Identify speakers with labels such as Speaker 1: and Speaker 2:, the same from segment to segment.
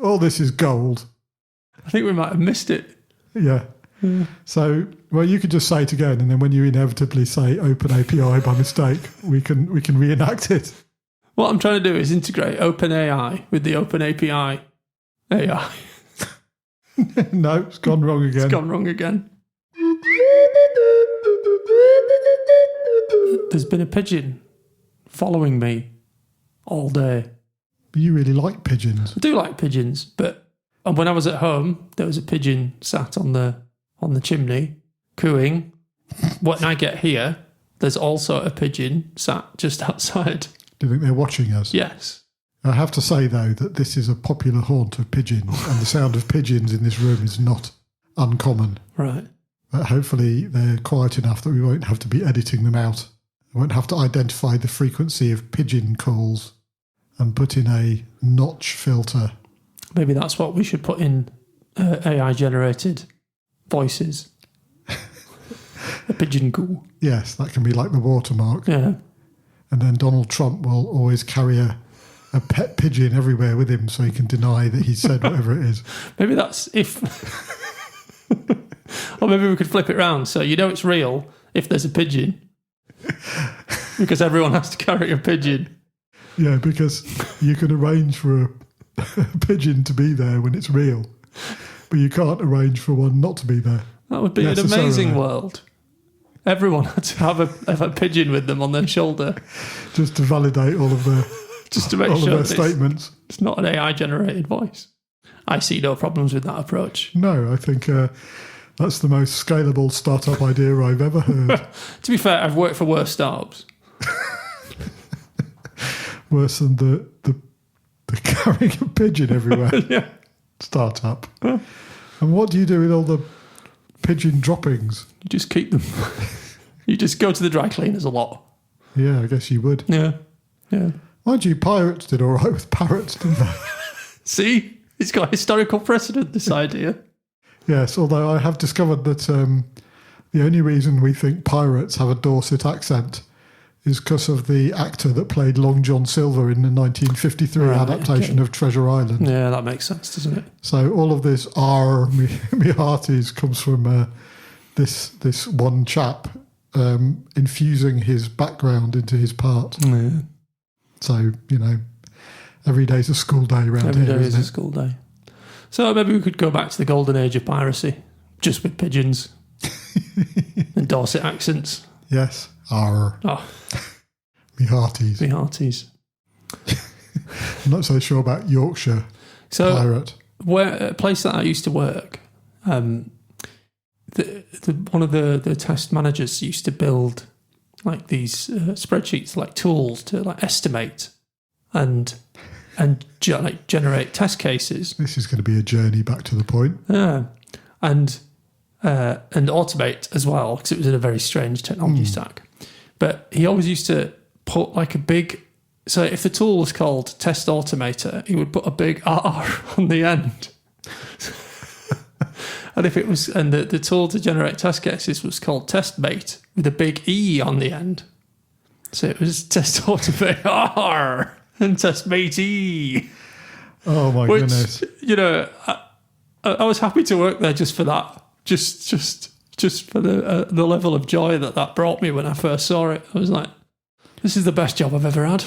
Speaker 1: All this is gold.
Speaker 2: I think we might have missed it.
Speaker 1: Yeah. So, well, you could just say it again, and then when you inevitably say Open API by mistake, we can reenact it.
Speaker 2: What I'm trying to do is integrate OpenAI with the Open API AI.
Speaker 1: No, it's gone wrong again.
Speaker 2: It's gone wrong again. There's been a pigeon following me all day.
Speaker 1: You really like pigeons.
Speaker 2: I do like pigeons, but when I was at home, there was a pigeon sat on the chimney cooing. When I get here, there's also a pigeon sat just outside.
Speaker 1: Do you think they're watching us?
Speaker 2: Yes.
Speaker 1: I have to say, though, that this is a popular haunt of pigeons, and the sound of pigeons in this room is not uncommon.
Speaker 2: Right.
Speaker 1: But hopefully they're quiet enough that we won't have to be editing them out. We won't have to identify the frequency of pigeon calls and put in a notch filter.
Speaker 2: Maybe that's what we should put in AI-generated voices. A pigeon call.
Speaker 1: Yes, that can be like the watermark.
Speaker 2: Yeah.
Speaker 1: And then Donald Trump will always carry a pet pigeon everywhere with him so he can deny that he said whatever it is.
Speaker 2: Maybe that's if... Or maybe we could flip it round so you know it's real if there's a pigeon. Because everyone has to carry a pigeon.
Speaker 1: Yeah, because you can arrange for a pigeon to be there when it's real, but you can't arrange for one not to be there.
Speaker 2: That would be an amazing world. Everyone had to have a pigeon with them on their shoulder. Just
Speaker 1: to validate all of their,
Speaker 2: just to make sure
Speaker 1: their statements.
Speaker 2: It's not an AI-generated voice. I see no problems with that approach.
Speaker 1: No, I think that's the most scalable startup idea I've ever heard.
Speaker 2: To be fair, I've worked for worse startups.
Speaker 1: Worse than the carrying a pigeon everywhere.
Speaker 2: Yeah.
Speaker 1: Startup. And what do you do with all the pigeon droppings?
Speaker 2: You just keep them. You just go to the dry cleaners a lot.
Speaker 1: Yeah, I guess you would.
Speaker 2: Yeah. Yeah.
Speaker 1: Mind you, pirates did all right with parrots, didn't they?
Speaker 2: See? It's got historical precedent, this idea.
Speaker 1: Yes, although I have discovered that the only reason we think pirates have a Dorset accent is because of the actor that played Long John Silver in the 1953 adaptation of Treasure Island.
Speaker 2: Yeah, that makes sense, doesn't it?
Speaker 1: So all of this me hearties comes from this one chap infusing his background into his part.
Speaker 2: Yeah.
Speaker 1: So, every day's a school day around here.
Speaker 2: Every day is a school day. So maybe we could go back to the golden age of piracy, just with pigeons and Dorset accents.
Speaker 1: Yes. Arr.
Speaker 2: Oh.
Speaker 1: Me hearties.
Speaker 2: Me hearties.
Speaker 1: I'm not so sure about Yorkshire pirate.
Speaker 2: A place that I used to work, one of the test managers used to build like these spreadsheets, like tools to like estimate and generate test cases.
Speaker 1: This is going to be a journey back to the point.
Speaker 2: Yeah, and automate as well, because it was in a very strange technology stack. But he always used to put like a big... So if the tool was called Test Automator, he would put a big R on the end. And if it was... And the tool to generate test cases was called TestMate with a big E on the end. So it was Test Automate R and TestMate E.
Speaker 1: Oh my goodness.
Speaker 2: I was happy to work there just for that. Just for the level of joy that brought me when I first saw it. I was like, this is the best job I've ever had.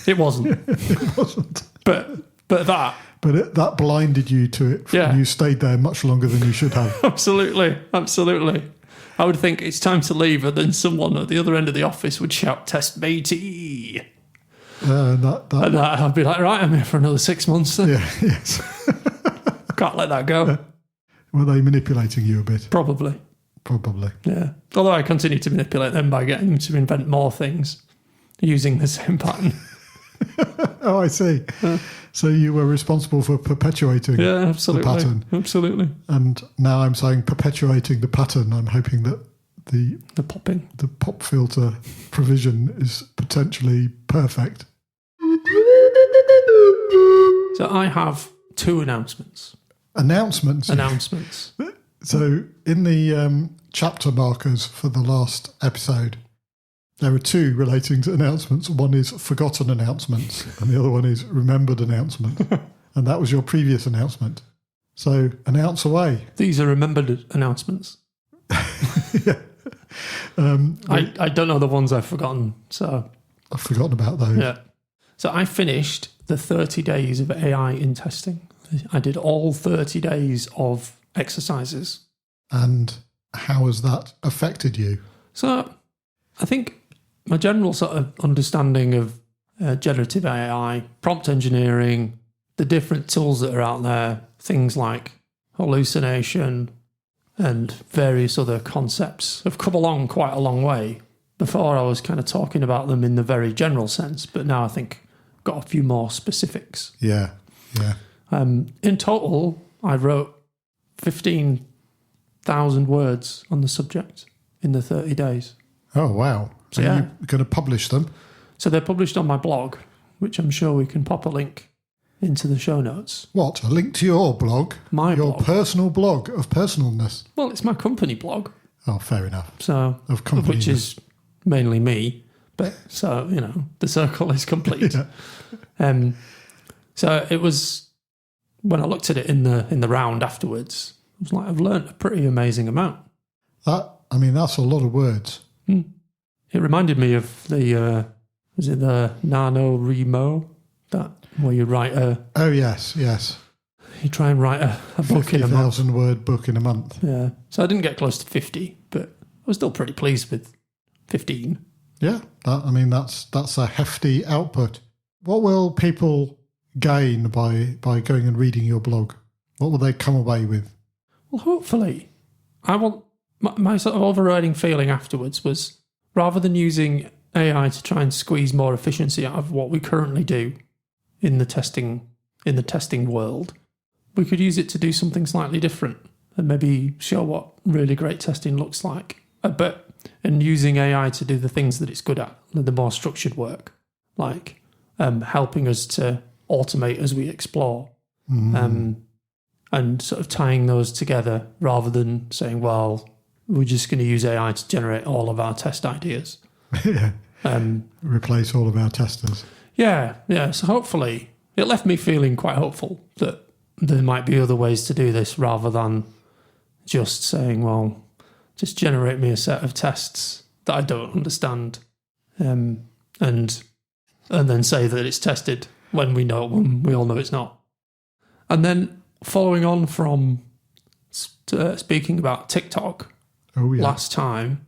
Speaker 2: It wasn't.
Speaker 1: It wasn't.
Speaker 2: But that...
Speaker 1: But that blinded you to it.
Speaker 2: Yeah.
Speaker 1: And you stayed there much longer than you should have.
Speaker 2: Absolutely. I would think it's time to leave, and then someone at the other end of the office would shout, "Test matey." And I'd be like, right, I'm here for another 6 months then.
Speaker 1: Yeah, yes.
Speaker 2: Can't let that go.
Speaker 1: Were they manipulating you a bit?
Speaker 2: Probably. Yeah. Although I continue to manipulate them by getting them to invent more things using the same pattern.
Speaker 1: Oh, I see. So you were responsible for perpetuating the pattern.
Speaker 2: Absolutely.
Speaker 1: And now I'm saying perpetuating the pattern. I'm hoping that the pop filter provision is potentially perfect.
Speaker 2: So I have 2 announcements.
Speaker 1: Announcements? So in the chapter markers for the last episode, there are 2 relating to announcements. One is forgotten announcements and the other one is remembered announcements. And that was your previous announcement. So announce away.
Speaker 2: These are remembered announcements.
Speaker 1: Yeah.
Speaker 2: I don't know the ones I've forgotten. So
Speaker 1: I've forgotten about those.
Speaker 2: yeah. So I finished the 30 days of AI in testing. I did all 30 days of exercises.
Speaker 1: And how has that affected you?
Speaker 2: So I think my general sort of understanding of generative AI, prompt engineering, the different tools that are out there, things like hallucination and various other concepts have come along quite a long way. Before I was kind of talking about them in the very general sense, but now I think I've got a few more specifics.
Speaker 1: Yeah.
Speaker 2: In total, I wrote 15,000 words on the subject in the 30 days.
Speaker 1: Oh, wow. So
Speaker 2: Yeah.
Speaker 1: you're going to publish them?
Speaker 2: So they're published on my blog, which I'm sure we can pop a link into the show notes.
Speaker 1: What? A link to your blog?
Speaker 2: My
Speaker 1: your
Speaker 2: blog.
Speaker 1: personal blog of personalness?
Speaker 2: Well, it's my company blog.
Speaker 1: Oh, fair enough.
Speaker 2: So,
Speaker 1: Of company.
Speaker 2: which is mainly me, but so, the circle is complete.
Speaker 1: Yeah.
Speaker 2: So it was, when I looked at it in the round afterwards, I was like, I've learnt a pretty amazing amount.
Speaker 1: That's a lot of words.
Speaker 2: It reminded me of the NaNoWriMo, that where you write
Speaker 1: Oh, yes.
Speaker 2: you try and write a book in a month.
Speaker 1: 50,000 word book in a month.
Speaker 2: Yeah. So I didn't get close to 50, but I was still pretty pleased with 15.
Speaker 1: Yeah, that's a hefty output. What will people gain by going and reading your blog? What will they come away with?
Speaker 2: Well, hopefully. I want my sort of overriding feeling afterwards was, rather than using AI to try and squeeze more efficiency out of what we currently do in the testing world, we could use it to do something slightly different and maybe show what really great testing looks like. And using AI to do the things that it's good at, the more structured work, like helping us to automate as we explore, and sort of tying those together rather than saying, well, we're just going to use AI to generate all of our test ideas.
Speaker 1: Yeah. Replace all of our testers.
Speaker 2: Yeah. So hopefully it left me feeling quite hopeful that there might be other ways to do this rather than just saying, well, just generate me a set of tests that I don't understand, and then say that it's tested when we all know it's not. And then following on from speaking about TikTok last time,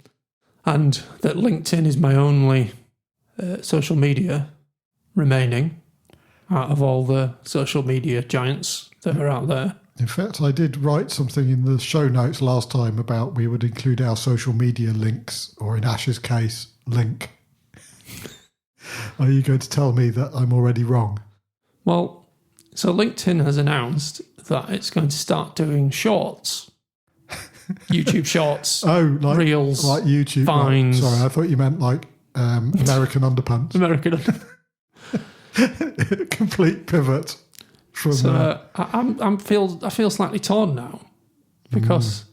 Speaker 2: and that LinkedIn is my only social media remaining out of all the social media giants that are out there.
Speaker 1: In fact, I did write something in the show notes last time about we would include our social media links, or in Ash's case, link. Are you going to tell me that I'm already wrong?
Speaker 2: Well, so LinkedIn has announced that it's going to start doing shorts. YouTube shorts, Reels,
Speaker 1: like YouTube.
Speaker 2: Vines.
Speaker 1: Right. Sorry, I thought you meant like American Underpants.
Speaker 2: American Underpants.
Speaker 1: Complete pivot.
Speaker 2: So I feel slightly torn now because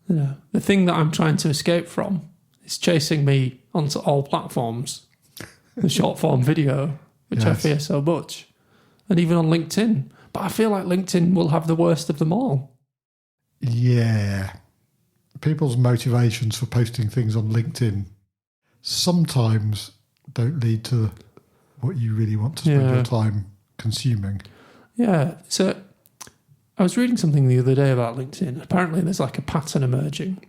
Speaker 2: the thing that I'm trying to escape from is chasing me onto all platforms, the short form video, which I fear so much, and even on LinkedIn. But I feel like LinkedIn will have the worst of them all.
Speaker 1: Yeah. People's motivations for posting things on LinkedIn sometimes don't lead to what you really want to spend your time consuming. Yeah.
Speaker 2: So I was reading something the other day about LinkedIn. Apparently there's like a pattern emerging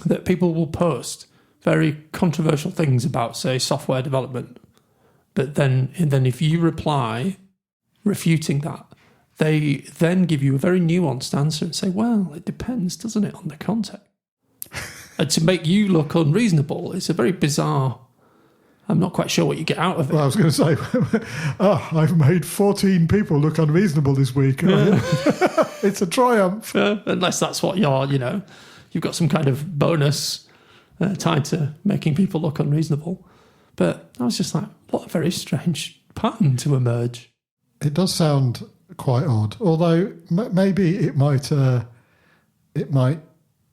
Speaker 2: that people will post very controversial things about, say, software development. But then if you reply refuting that, they then give you a very nuanced answer and say, well, it depends, doesn't it, on the context? And to make you look unreasonable, it's a very bizarre... I'm not quite sure what you get out of it.
Speaker 1: Well, I was going to say, I've made 14 people look unreasonable this week. It's a triumph.
Speaker 2: Unless that's what you've got some kind of bonus tied to making people look unreasonable. But I was just like, what a very strange pattern to emerge.
Speaker 1: It does sound quite odd, although maybe it might,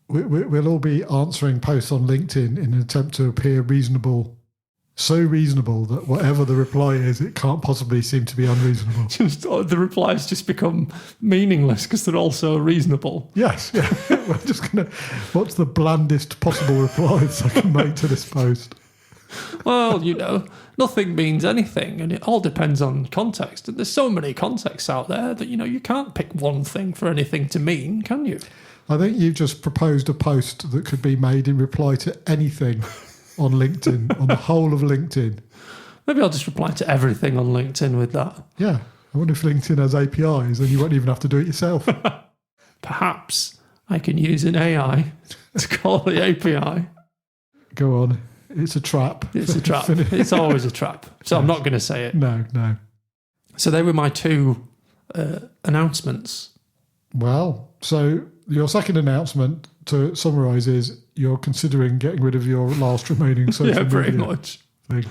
Speaker 1: we'll all be answering posts on LinkedIn in an attempt to appear reasonable so reasonable that whatever the reply is, it can't possibly seem to be unreasonable.
Speaker 2: The replies just become meaningless because they're all so reasonable.
Speaker 1: Yes, yeah. We're just going to... What's the blandest possible replies I can make to this post?
Speaker 2: Well, nothing means anything, and it all depends on context. And there's so many contexts out there that, you can't pick one thing for anything to mean, can you?
Speaker 1: I think you've just proposed a post that could be made in reply to anything on LinkedIn, on the whole of LinkedIn.
Speaker 2: Maybe I'll just reply to everything on LinkedIn with that.
Speaker 1: Yeah. I wonder if LinkedIn has APIs and you won't even have to do it yourself.
Speaker 2: Perhaps I can use an AI to call the API.
Speaker 1: Go on. It's a trap.
Speaker 2: It's a trap. It's always a trap. So yes. I'm not going to say it.
Speaker 1: No.
Speaker 2: So they were my two announcements.
Speaker 1: Well, so your second announcement, to summarise, is you're considering getting rid of your last remaining social media.
Speaker 2: Pretty much.
Speaker 1: Thing.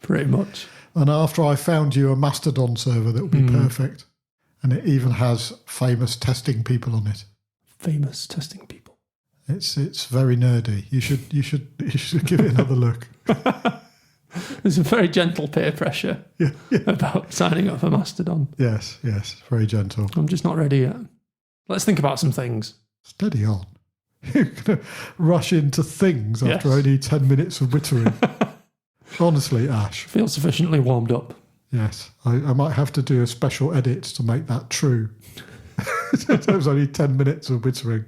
Speaker 2: Pretty much.
Speaker 1: And after I found you a Mastodon server that would be perfect, and it even has famous testing people on it.
Speaker 2: Famous testing people.
Speaker 1: It's very nerdy. You should give it another look.
Speaker 2: There's a very gentle peer pressure about signing up for Mastodon.
Speaker 1: Yes, very gentle.
Speaker 2: I'm just not ready yet. Let's think about some things.
Speaker 1: Steady on. You're going to rush into things after only 10 minutes of wittering. Honestly, Ash.
Speaker 2: Feel sufficiently warmed up.
Speaker 1: Yes. I might have to do a special edit to make that true. It was only 10 minutes of wittering.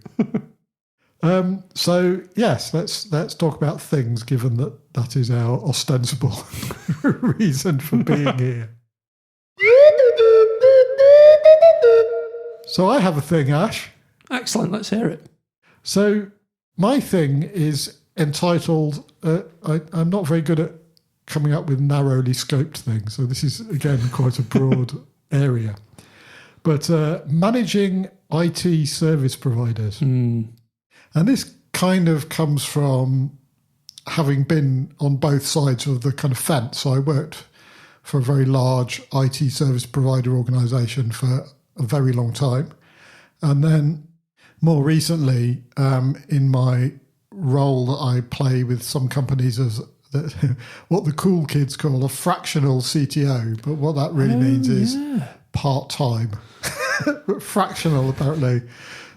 Speaker 1: So, yes, let's talk about things, given that is our ostensible reason for being here. So I have a thing, Ash.
Speaker 2: Excellent, let's hear it.
Speaker 1: So my thing is entitled, I'm not very good at coming up with narrowly scoped things, so this is, again, quite a broad area. But managing IT service providers. And this kind of comes from having been on both sides of the kind of fence. So I worked for a very large IT service provider organisation for a very long time. And then more recently, in my role that I play with some companies as what the cool kids call a fractional CTO. But what that really means is part-time. But fractional apparently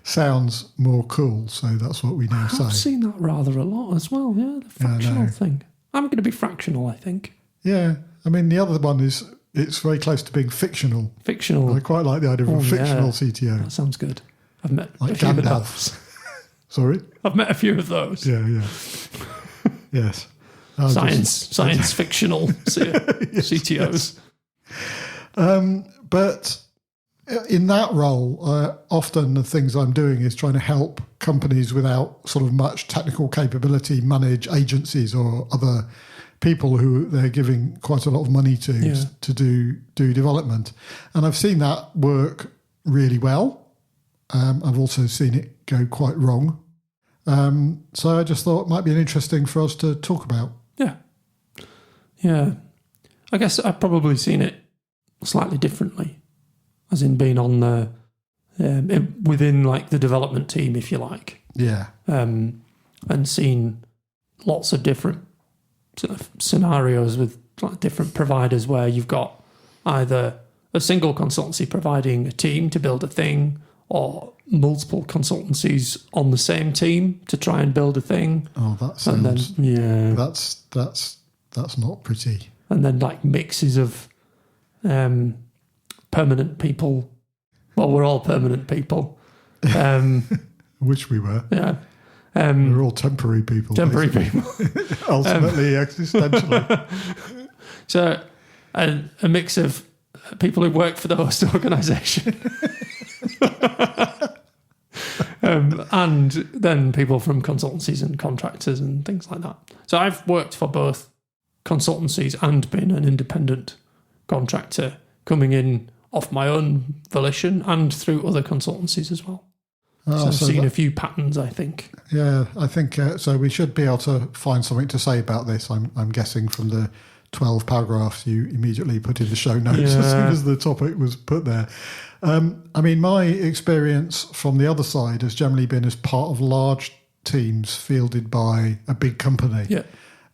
Speaker 1: sounds more cool, so that's what we now say.
Speaker 2: I've seen that rather a lot as well, the fractional thing. I'm going to be fractional, I think.
Speaker 1: Yeah, I mean, the other one is, it's very close to being fictional.
Speaker 2: Fictional.
Speaker 1: I quite like the idea of a fictional CTO.
Speaker 2: That sounds good. I've met
Speaker 1: a few of those. Sorry?
Speaker 2: I've met a few of those.
Speaker 1: Yeah. Yes.
Speaker 2: Science fictional CTOs.
Speaker 1: But in that role, often the things I'm doing is trying to help companies without sort of much technical capability manage agencies or other people who they're giving quite a lot of money to do development. And I've seen that work really well. I've also seen it go quite wrong. So I just thought it might be interesting for us to talk about.
Speaker 2: Yeah. I guess I've probably seen it slightly differently, as in being on the within like the development team, if you like.
Speaker 1: Yeah.
Speaker 2: And seen lots of different sort of scenarios with like different providers where you've got either a single consultancy providing a team to build a thing, or multiple consultancies on the same team to try and build a thing.
Speaker 1: Oh, that sounds...
Speaker 2: And then,
Speaker 1: That's not pretty.
Speaker 2: And then like mixes of permanent people. Well, we're all permanent people.
Speaker 1: Which we were.
Speaker 2: Yeah.
Speaker 1: We're all temporary people.
Speaker 2: Temporary people.
Speaker 1: Ultimately, existentially.
Speaker 2: So a mix of people who work for the host organisation. And then people from consultancies and contractors and things like that. So I've worked for both consultancies and been an independent contractor, coming in off my own volition and through other consultancies as well. So I've seen a few patterns, I think.
Speaker 1: Yeah, I think so. We should be able to find something to say about this. I'm guessing from the 12 paragraphs you immediately put in the show notes as soon as the topic was put there. I mean, my experience from the other side has generally been as part of large teams fielded by a big company.
Speaker 2: Yeah.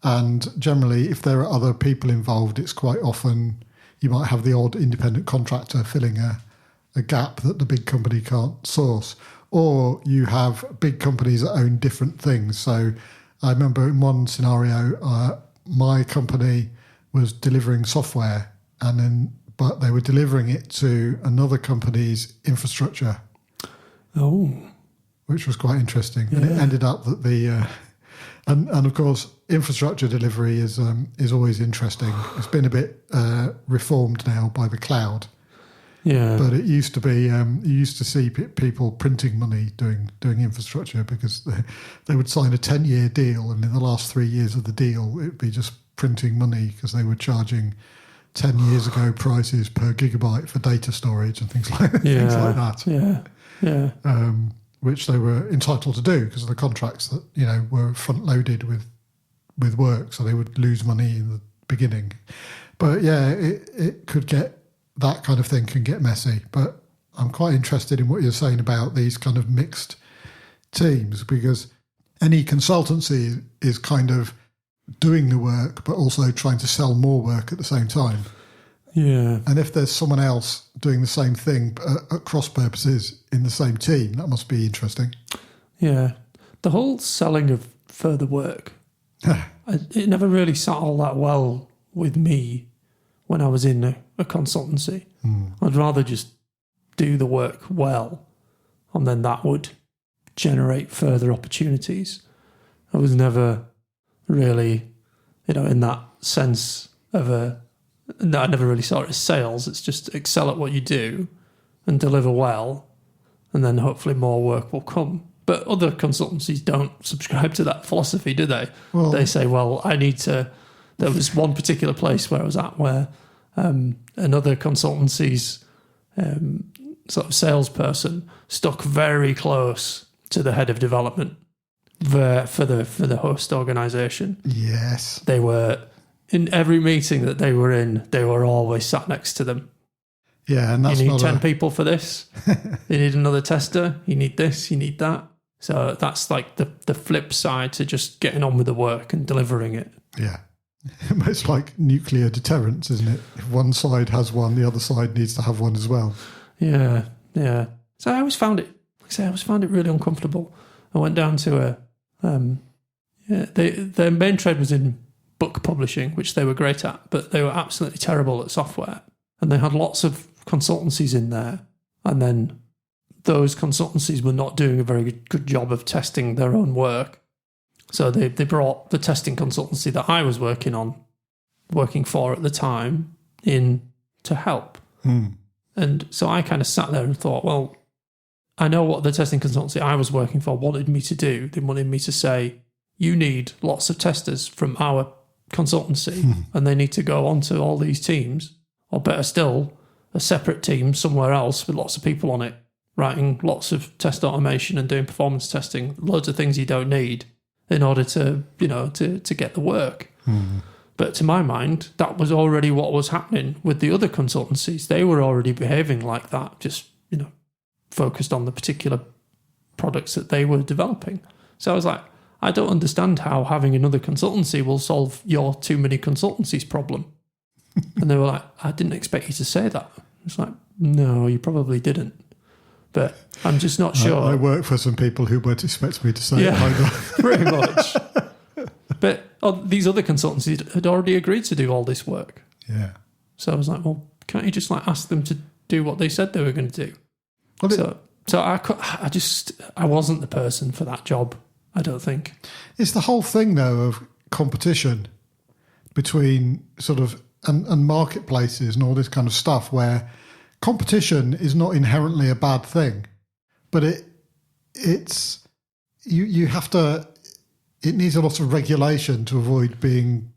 Speaker 1: And generally, if there are other people involved, it's quite often you might have the odd independent contractor filling a gap that the big company can't source. Or you have big companies that own different things. So I remember in one scenario, my company was delivering software, but they were delivering it to another company's infrastructure.
Speaker 2: Oh.
Speaker 1: Which was quite interesting.
Speaker 2: Yeah.
Speaker 1: And it ended up that and of course, infrastructure delivery is always interesting. It's been a bit reformed now by the cloud.
Speaker 2: Yeah.
Speaker 1: But it used to be, you used to see people printing money doing infrastructure, because they would sign a 10-year deal, and in the last 3 years of the deal, it would be just printing money, because they were charging 10 years ago prices per gigabyte for data storage and things like that.
Speaker 2: Yeah.
Speaker 1: Which they were entitled to do because of the contracts that, were front-loaded with work, so they would lose money in the beginning. But yeah, it could get, that kind of thing can get messy. But I'm quite interested in what you're saying about these kind of mixed teams, because any consultancy is kind of doing the work but also trying to sell more work at the same time.
Speaker 2: Yeah.
Speaker 1: And if there's someone else doing the same thing at cross purposes in the same team, that must be interesting.
Speaker 2: Yeah. The whole selling of further work, it never really sat all that well with me when I was in a consultancy. I'd rather just do the work well, and then that would generate further opportunities. I was never really, in that sense of I never really saw it as sales. It's just excel at what you do and deliver well, and then hopefully more work will come. But other consultancies don't subscribe to that philosophy, do they? Well, they say, well, I need to... There was one particular place where I was at where another consultancy's sort of salesperson stuck very close to the head of development for the host organisation.
Speaker 1: Yes.
Speaker 2: They were... In every meeting that they were in, they were always sat next to them.
Speaker 1: Yeah, and that's
Speaker 2: you need 10 people for this. You need another tester. You need this. You need that. So that's like the flip side to just getting on with the work and delivering it.
Speaker 1: Yeah. It's like nuclear deterrence, isn't it? If one side has one, the other side needs to have one as well.
Speaker 2: Yeah, yeah. So I always found it really uncomfortable. I went down to their main trade was in book publishing, which they were great at, but they were absolutely terrible at software. And they had lots of consultancies in there. And then those consultancies were not doing a very good job of testing their own work. So they brought the testing consultancy that I was working for at the time, in to help. And so I kind of sat there and thought, well, I know what the testing consultancy I was working for wanted me to do. They wanted me to say, you need lots of testers from our consultancy, and they need to go onto all these teams, or better still, a separate team somewhere else with lots of people on it, writing lots of test automation and doing performance testing, loads of things you don't need in order to get the work. But to my mind, that was already what was happening with the other consultancies. They were already behaving like that, just focused on the particular products that they were developing. So I was like, I don't understand how having another consultancy will solve your too many consultancies problem. And they were like, I didn't expect you to say that. It's like, no, you probably didn't. But I'm just not sure.
Speaker 1: I work for some people who won't expect me to say it either.
Speaker 2: Pretty much. But these other consultancies had already agreed to do all this work.
Speaker 1: Yeah.
Speaker 2: So I was like, well, can't you just ask them to do what they said they were going to do?
Speaker 1: Well,
Speaker 2: so I wasn't the person for that job, I don't think.
Speaker 1: It's the whole thing, though, of competition between sort of and marketplaces and all this kind of stuff, where competition is not inherently a bad thing, but it's you have to. It needs a lot of regulation to avoid being.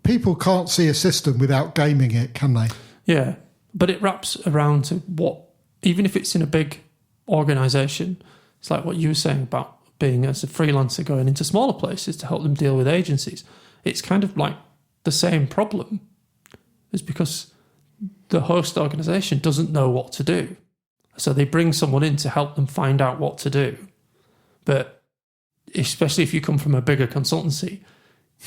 Speaker 1: People can't see a system without gaming it, can they?
Speaker 2: Yeah, but it wraps around to what, even if it's in a big organisation, it's like what you were saying about being as a freelancer going into smaller places to help them deal with agencies. It's kind of like the same problem. It's because the host organisation doesn't know what to do. So they bring someone in to help them find out what to do. But especially if you come from a bigger consultancy,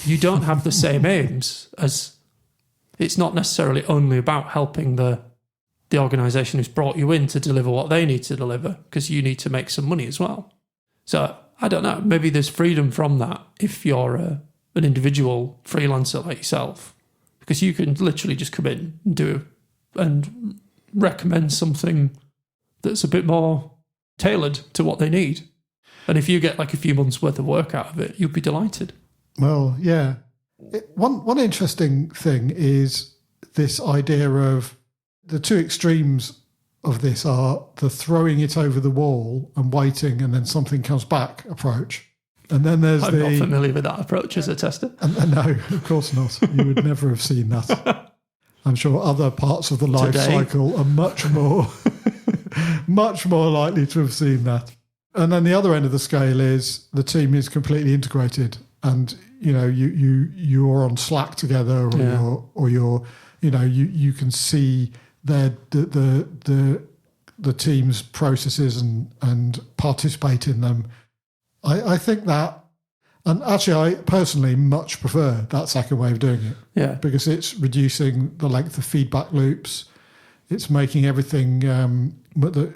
Speaker 2: you don't have the same aims as. It's not necessarily only about helping the organisation who's brought you in to deliver what they need to deliver, because you need to make some money as well. So I don't know, maybe there's freedom from that if you're an individual freelancer like yourself, because you can literally just come in and recommend something that's a bit more tailored to what they need. And if you get like a few months worth of work out of it, you'll be delighted.
Speaker 1: Well, yeah. One interesting thing is this idea of the two extremes of this are the throwing it over the wall and waiting and then something comes back approach. And then there's
Speaker 2: I'm not familiar with that approach as a tester.
Speaker 1: And no, of course not. You would never have seen that. I'm sure other parts of the life cycle are much more likely to have seen that. And then the other end of the scale is the team is completely integrated, and you are on Slack together, or you can see the team's processes and participate in them. I think that, and actually I personally much prefer that second way of doing it.
Speaker 2: Yeah,
Speaker 1: because it's reducing the length of feedback loops. It's making everything,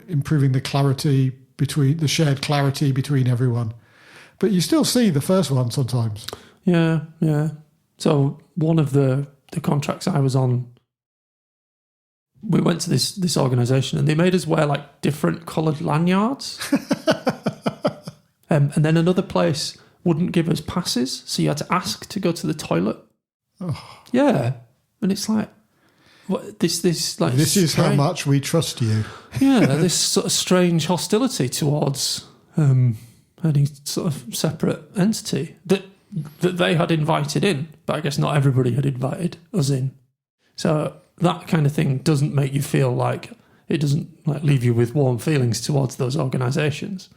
Speaker 1: improving the clarity the shared clarity between everyone. But you still see the first one sometimes.
Speaker 2: Yeah. So one of the contracts I was on, we went to this organisation and they made us wear like different coloured lanyards. And then another place wouldn't give us passes, so you had to ask to go to the toilet.
Speaker 1: Oh.
Speaker 2: Yeah. And it's like, what, this
Speaker 1: is how much we trust you.
Speaker 2: Yeah, this sort of strange hostility towards any sort of separate entity that they had invited in, but I guess not everybody had invited us in. So that kind of thing doesn't make you feel like, it doesn't like leave you with warm feelings towards those organisations.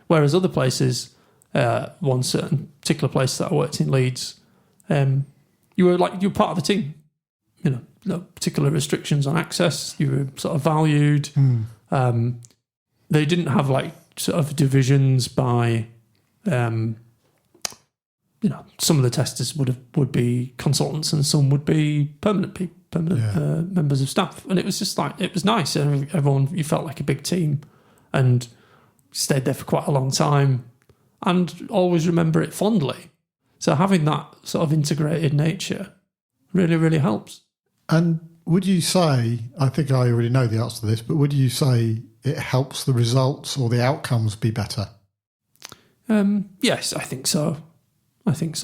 Speaker 2: Whereas other places, one certain particular place that I worked in, Leeds, you were part of the team. No particular restrictions on access. You were sort of valued. They didn't have like sort of divisions by, some of the testers would be consultants and some would be permanent members of staff. And it was just like, it was nice. Everyone, you felt like a big team and stayed there for quite a long time and always remember it fondly. So having that sort of integrated nature really, really helps.
Speaker 1: And would you say, I think I already know the answer to this, but would you say it helps the results or the outcomes be better?
Speaker 2: Yes, I think so. I think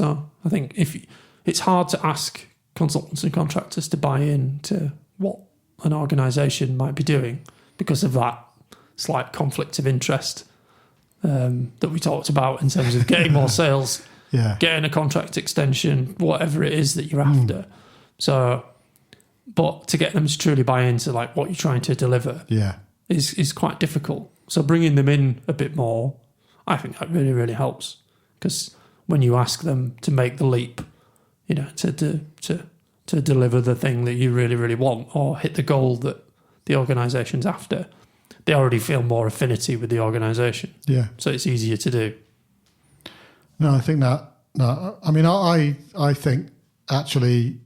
Speaker 2: if it's hard to ask consultants and contractors to buy in to what an organisation might be doing because of that slight conflict of interest that we talked about in terms of getting more sales, getting a contract extension, whatever it is that you're after. So, but to get them to truly buy into like what you're trying to deliver is quite difficult. So bringing them in a bit more, I think that really, really helps. Because when you ask them to make the leap, to deliver the thing that you really, really want or hit the goal that the organisation's after, they already feel more affinity with the organisation. Yeah. So it's easier to do.
Speaker 1: No, I think that. No, I mean, I think actually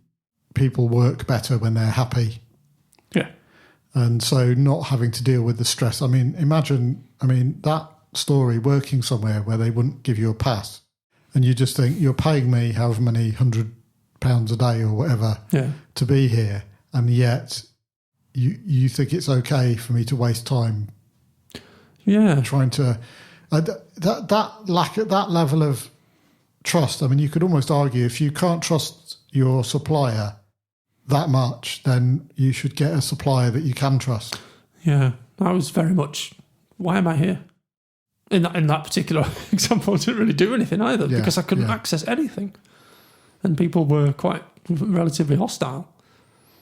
Speaker 1: people work better when they're happy.
Speaker 2: Yeah.
Speaker 1: And so not having to deal with the stress. I mean, imagine that story, working somewhere where they wouldn't give you a pass and you just think you're paying me however many £100 a day or whatever to be here, and yet you think it's okay for me to waste time trying to that level of trust. I mean, you could almost argue if you can't trust your supplier that much, then you should get a supplier that you can trust.
Speaker 2: Yeah, that was very much, why am I here? In that particular example, I didn't really do anything either because I couldn't access anything. And people were quite relatively hostile.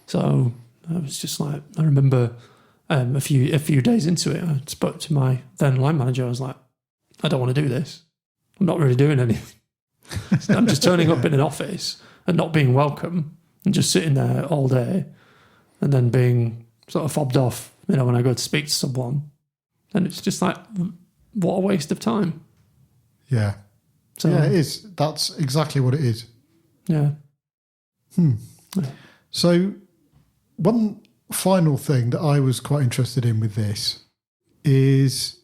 Speaker 2: So I was just like, I remember a few days into it, I spoke to my then line manager. I was like, I don't want to do this. I'm not really doing anything. I'm just turning up in an office and not being welcome and just sitting there all day and then being sort of fobbed off, when I go to speak to someone. And it's just like, what a waste of time.
Speaker 1: Yeah.
Speaker 2: So,
Speaker 1: yeah, it is. That's exactly what it is.
Speaker 2: Yeah. Yeah.
Speaker 1: So one final thing that I was quite interested in with this is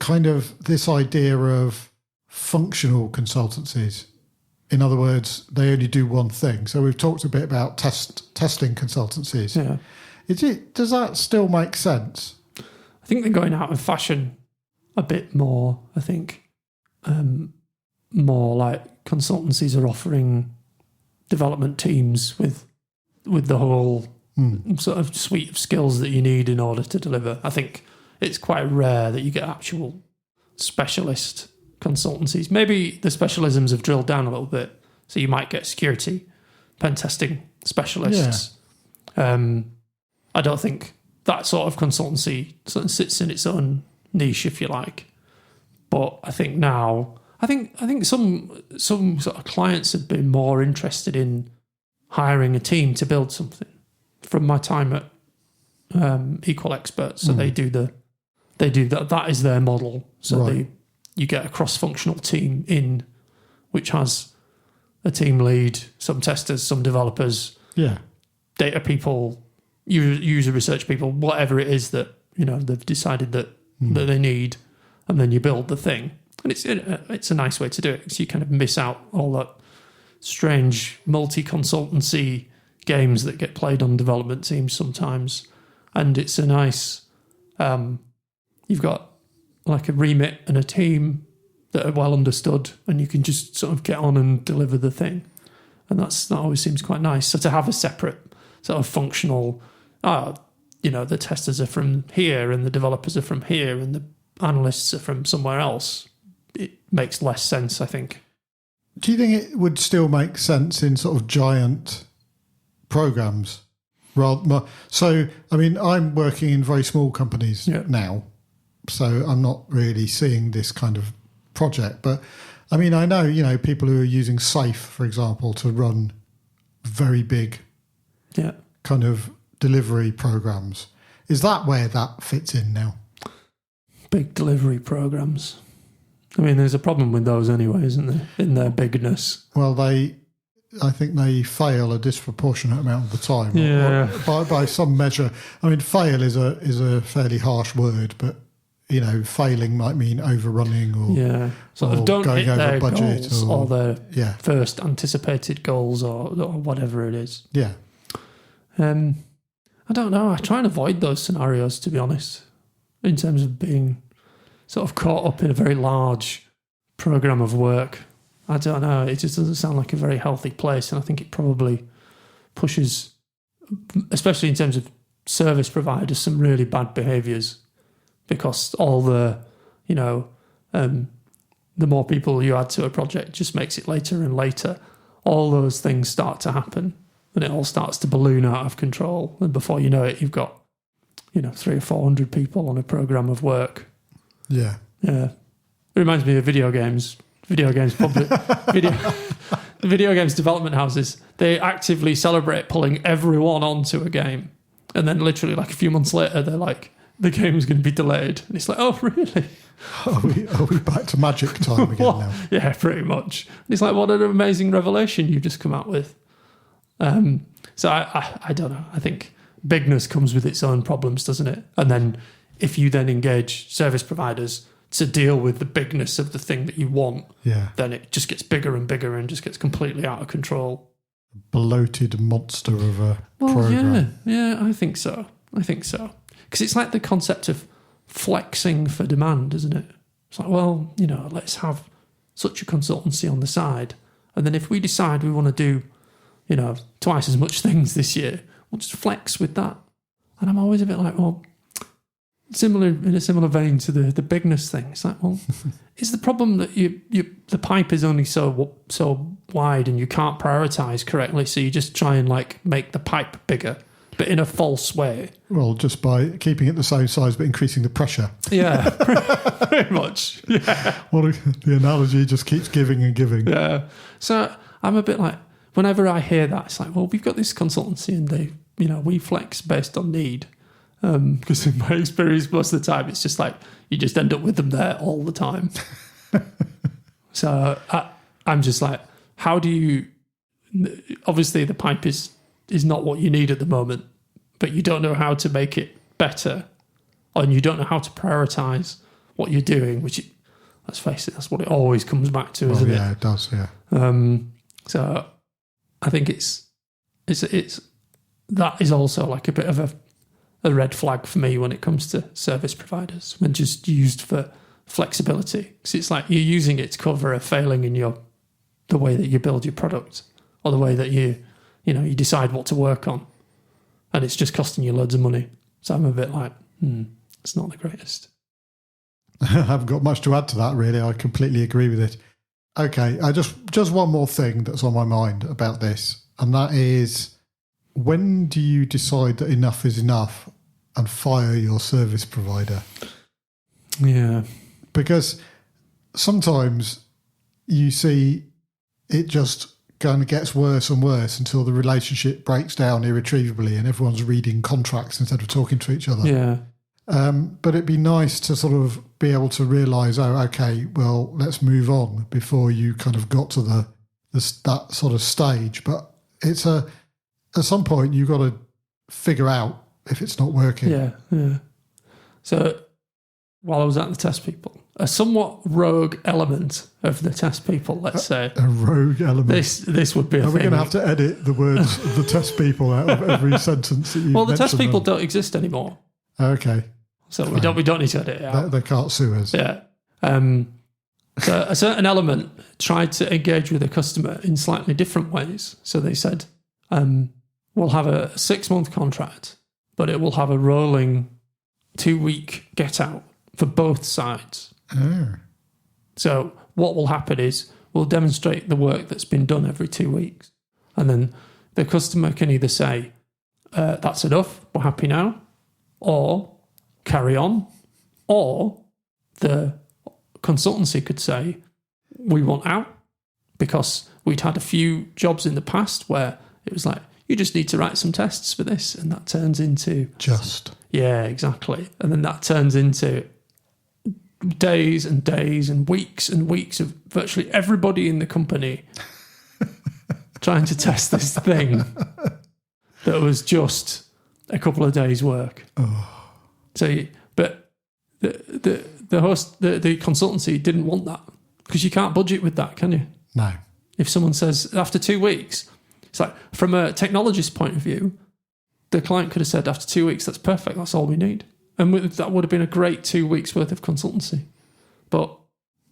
Speaker 1: kind of this idea of functional consultancies. In other words, they only do one thing. So we've talked a bit about testing consultancies.
Speaker 2: Yeah.
Speaker 1: Does that still make sense?
Speaker 2: I think they're going out of fashion a bit more. I think more like consultancies are offering development teams with the whole sort of suite of skills that you need in order to deliver. I think it's quite rare that you get actual specialist consultancies. Maybe the specialisms have drilled down a little bit, so you might get security, pen testing specialists. Yeah. I don't think that sort of consultancy sort of sits in its own niche, if you like. But I think now, I think some sort of clients have been more interested in hiring a team to build something. From my time at Equal Experts, so they do that. That is their model. So you get a cross-functional team in, which has a team lead, some testers, some developers, data people, user research people, whatever it is that they've decided that they need, and then you build the thing. And it's a nice way to do it, because you kind of miss out all that strange multi-consultancy games that get played on development teams sometimes. And it's a nice, you've got like a remit and a team that are well understood, and you can just sort of get on and deliver the thing. And that always seems quite nice. So to have a separate sort of functional, the testers are from here and the developers are from here and the analysts are from somewhere else, it makes less sense, I think.
Speaker 1: Do you think it would still make sense in sort of giant programs? So, I mean, I'm working in very small companies now, so I'm not really seeing this kind of project. But, I mean, I know, people who are using SAFe, for example, to run very big kind of delivery programs. Is that where that fits in now?
Speaker 2: Big delivery programs. I mean, there's a problem with those anyway, isn't there, in their bigness?
Speaker 1: Well, I think they fail a disproportionate amount of the time. Or by some measure. I mean, fail is a fairly harsh word, but failing might mean overrunning or
Speaker 2: or don't
Speaker 1: going
Speaker 2: hit
Speaker 1: over
Speaker 2: their
Speaker 1: budget
Speaker 2: goals or their first anticipated goals or whatever it is.
Speaker 1: Yeah.
Speaker 2: I don't know. I try and avoid those scenarios, to be honest, in terms of being sort of caught up in a very large program of work. I don't know. It just doesn't sound like a very healthy place, and I think it probably pushes, especially in terms of service providers, some really bad behaviours, because all the more people you add to a project just makes it later and later. All those things start to happen, and it all starts to balloon out of control. And before you know it, you've got 300 or 400 people on a program of work.
Speaker 1: Yeah.
Speaker 2: It reminds me of video games. Video games development houses, they actively celebrate pulling everyone onto a game, and then literally like a few months later they're like, the game's going to be delayed, and it's like, oh really?
Speaker 1: Are we back to magic time again now?
Speaker 2: Yeah, pretty much. And it's like, what an amazing revelation you've just come out with. So I don't know. I think bigness comes with its own problems, doesn't it? And then if you then engage service providers to deal with the bigness of the thing that you want, then it just gets bigger and bigger and just gets completely out of control.
Speaker 1: Bloated monster of a program.
Speaker 2: Yeah, I think so. Because it's like the concept of flexing for demand, isn't it? It's like, well, let's have such a consultancy on the side, and then if we decide we want to do, twice as much things this year, we'll just flex with that. And I'm always a bit like, well, in a similar vein to the bigness thing. It's like, well, is the problem that the pipe is only so wide and you can't prioritise correctly, so you just try and make the pipe bigger, but in a false way? Well,
Speaker 1: just by keeping it the same size but increasing the pressure.
Speaker 2: Yeah, pretty much. Yeah.
Speaker 1: Well, the analogy just keeps giving and giving.
Speaker 2: Yeah. So I'm a bit like, whenever I hear that, it's like, well, we've got this consultancy and we flex based on need. Because in my experience, most of the time, it's just like you just end up with them there all the time. So I'm just like, how do you? Obviously, the pipe is not what you need at the moment, but you don't know how to make it better, and you don't know how to prioritize what you're doing. Which, let's face it, that's what it always comes back to, isn't it?
Speaker 1: Yeah, it does. Yeah.
Speaker 2: So I think it's that is also like a bit of a red flag for me when it comes to service providers when just used for flexibility, because it's like you're using it to cover a failing in the way that you build your product or the way that you decide what to work on, and it's just costing you loads of money. So I'm a bit like, it's not the greatest.
Speaker 1: I haven't got much to add to that, really. I completely agree with it. Okay, I just one more thing that's on my mind about this, and that is, when do you decide that enough is enough and fire your service provider?
Speaker 2: Yeah.
Speaker 1: Because sometimes you see it just kind of gets worse and worse until the relationship breaks down irretrievably and everyone's reading contracts instead of talking to each other.
Speaker 2: Yeah.
Speaker 1: But it'd be nice to sort of be able to realise, okay, well, let's move on before you kind of got to that sort of stage. But it's at some point you've got to figure out if it's not working.
Speaker 2: Yeah. So while I was at the test people, a somewhat rogue element of the test people, let's say.
Speaker 1: A rogue element.
Speaker 2: This would be a thing.
Speaker 1: We're going to have to edit the words of the test people out of every sentence that you
Speaker 2: Well, the test people don't exist anymore.
Speaker 1: Okay.
Speaker 2: So we don't need to edit it out.
Speaker 1: They can't sue us.
Speaker 2: Yeah. So a certain element tried to engage with the customer in slightly different ways. So they said, we'll have a 6-month contract, but it will have a rolling 2-week get out for both sides.
Speaker 1: Oh.
Speaker 2: So what will happen is we'll demonstrate the work that's been done every 2 weeks. And then the customer can either say, that's enough, we're happy now, or carry on, or the consultancy could say, we want out, because we'd had a few jobs in the past where it was like, you just need to write some tests for this, and that turns into... Yeah, exactly. And then that turns into days and days and weeks of virtually everybody in the company trying to test this thing that was just a couple of days' work.
Speaker 1: Oh.
Speaker 2: So, but the consultancy didn't want that, because you can't budget with that, can you?
Speaker 1: No.
Speaker 2: If someone says after 2 weeks, it's like, from a technologist point of view, the client could have said after 2 weeks, that's perfect, that's all we need. And that would have been a great 2 weeks worth of consultancy. But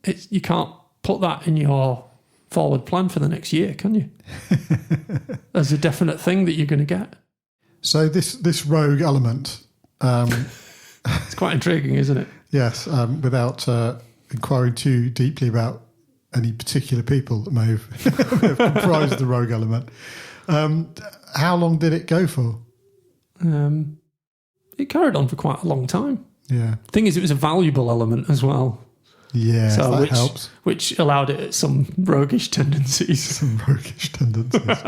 Speaker 2: you can't put that in your forward plan for the next year, can you? As a definite thing that you're going to get.
Speaker 1: So this rogue element...
Speaker 2: it's quite intriguing, isn't it?
Speaker 1: Yes, without inquiring too deeply about any particular people that may have comprised the rogue element. How long did it go for?
Speaker 2: It carried on for quite a long time.
Speaker 1: Yeah.
Speaker 2: Thing is, it was a valuable element as well.
Speaker 1: Yeah, so that helps.
Speaker 2: Which allowed it some roguish tendencies.
Speaker 1: Some roguish tendencies.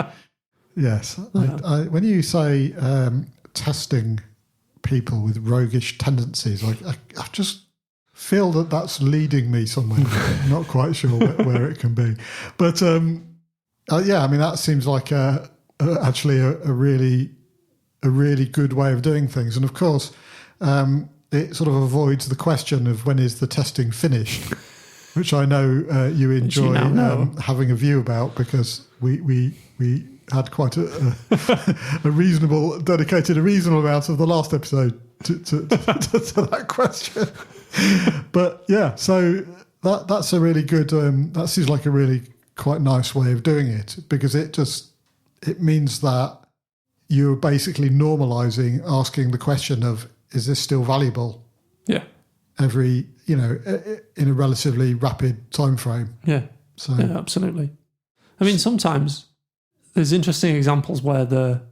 Speaker 1: Yes. I, when you say testing people with roguish tendencies, I just feel that that's leading me somewhere. I'm not quite sure where it can be. But yeah, I mean, that seems like actually a really good way of doing things. And of course, it sort of avoids the question of when is the testing finished, which I know you enjoy having a view about, because we had quite a reasonable amount of the last episode to that question. But yeah, so that's a really good, that seems like a really quite nice way of doing it, because it means that you're basically normalizing asking the question of, is this still valuable?
Speaker 2: Yeah.
Speaker 1: In a relatively rapid time frame.
Speaker 2: Yeah.
Speaker 1: So
Speaker 2: yeah, absolutely. I mean, sometimes there's interesting examples where the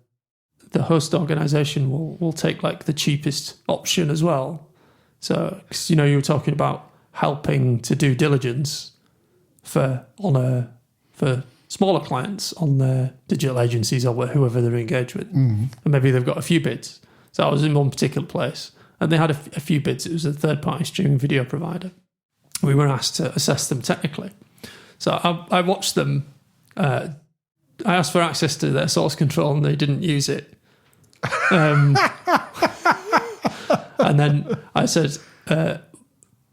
Speaker 2: host organization will take like the cheapest option as well. So, 'cause, you were talking about helping to do diligence for smaller clients on their digital agencies or whoever they're engaged with.
Speaker 1: Mm.
Speaker 2: And maybe they've got a few bids. So I was in one particular place and they had a few bids. It was a third-party streaming video provider. We were asked to assess them technically. So I watched them. I asked for access to their source control and they didn't use it. And then I said,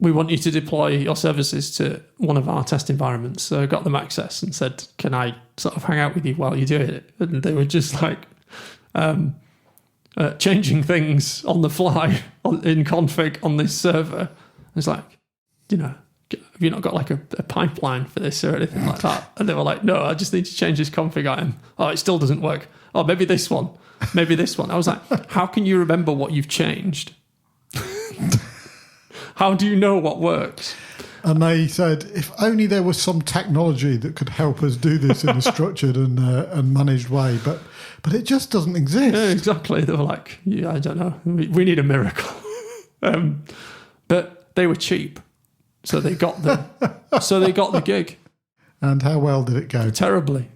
Speaker 2: we want you to deploy your services to one of our test environments. So I got them access and said, can I sort of hang out with you while you're doing it? And they were just like changing things on the fly in config on this server. It's like, have you not got like a pipeline for this or anything like that? And they were like, no, I just need to change this config item. Oh, it still doesn't work. Oh, maybe this one. Maybe this one. I was like, how can you remember what you've changed? How do you know what works?
Speaker 1: And they said, if only there was some technology that could help us do this in a structured and managed way, but it just doesn't exist.
Speaker 2: Yeah, exactly. They were like, I don't know. We need a miracle. But they were cheap, so they got the gig.
Speaker 1: And how well did it go?
Speaker 2: Terribly.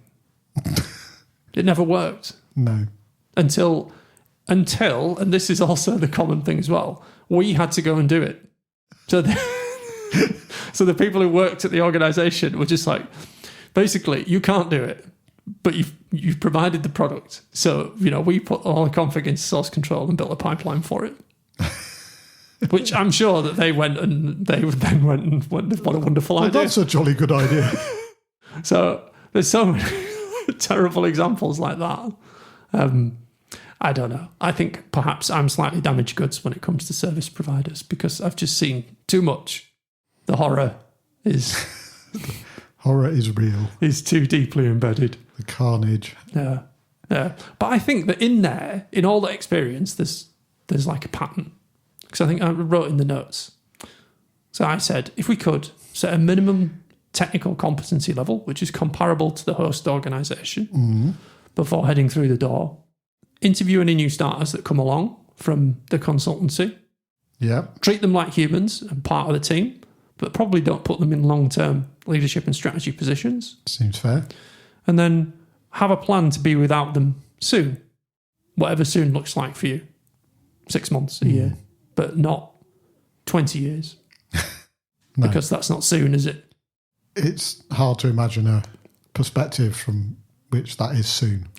Speaker 2: It never worked.
Speaker 1: No.
Speaker 2: Until, and this is also the common thing as well, we had to go and do it. So the people who worked at the organisation were just like, basically, you can't do it, but you've provided the product. So, we put all the config into source control and built a pipeline for it. Which I'm sure that they went and went, what a wonderful idea.
Speaker 1: That's a jolly good idea.
Speaker 2: So there's so many terrible examples like that. I don't know. I think perhaps I'm slightly damaged goods when it comes to service providers because I've just seen too much. The horror is...
Speaker 1: Horror is real.
Speaker 2: Is too deeply embedded.
Speaker 1: The carnage.
Speaker 2: Yeah. But I think that in all that experience, there's like a pattern. Because I think I wrote in the notes. So I said, if we could set a minimum technical competency level, which is comparable to the host organisation, before heading through the door, interview any new starters that come along from the consultancy.
Speaker 1: Yeah.
Speaker 2: Treat them like humans and part of the team, but probably don't put them in long-term leadership and strategy positions.
Speaker 1: Seems fair.
Speaker 2: And then have a plan to be without them soon. Whatever soon looks like for you. 6 months, a year. But not 20 years.
Speaker 1: No.
Speaker 2: Because that's not soon, is it?
Speaker 1: It's hard to imagine a perspective from which that is soon.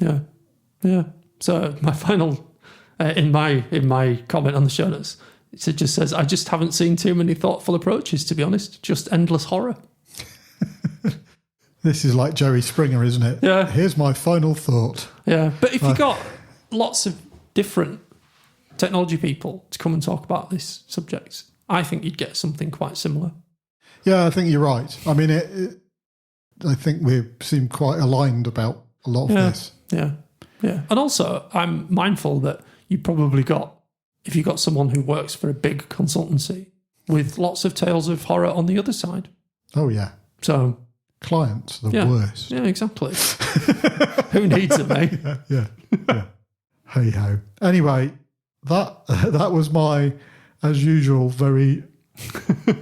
Speaker 2: Yeah. So my final, in my comment on the show notes, it just says, I just haven't seen too many thoughtful approaches, to be honest. Just endless horror.
Speaker 1: This is like Jerry Springer, isn't it?
Speaker 2: Yeah.
Speaker 1: Here's my final thought.
Speaker 2: Yeah. But if you got lots of different technology people to come and talk about this subject, I think you'd get something quite similar.
Speaker 1: Yeah, I think you're right. I mean, I think we seem quite aligned about a lot of this.
Speaker 2: Yeah. And also, I'm mindful that you probably if you got someone who works for a big consultancy with lots of tales of horror on the other side.
Speaker 1: Oh, yeah.
Speaker 2: So
Speaker 1: clients, the worst.
Speaker 2: Yeah, exactly. Who needs them, eh?
Speaker 1: Yeah. Hey ho. Anyway, that was my, as usual, very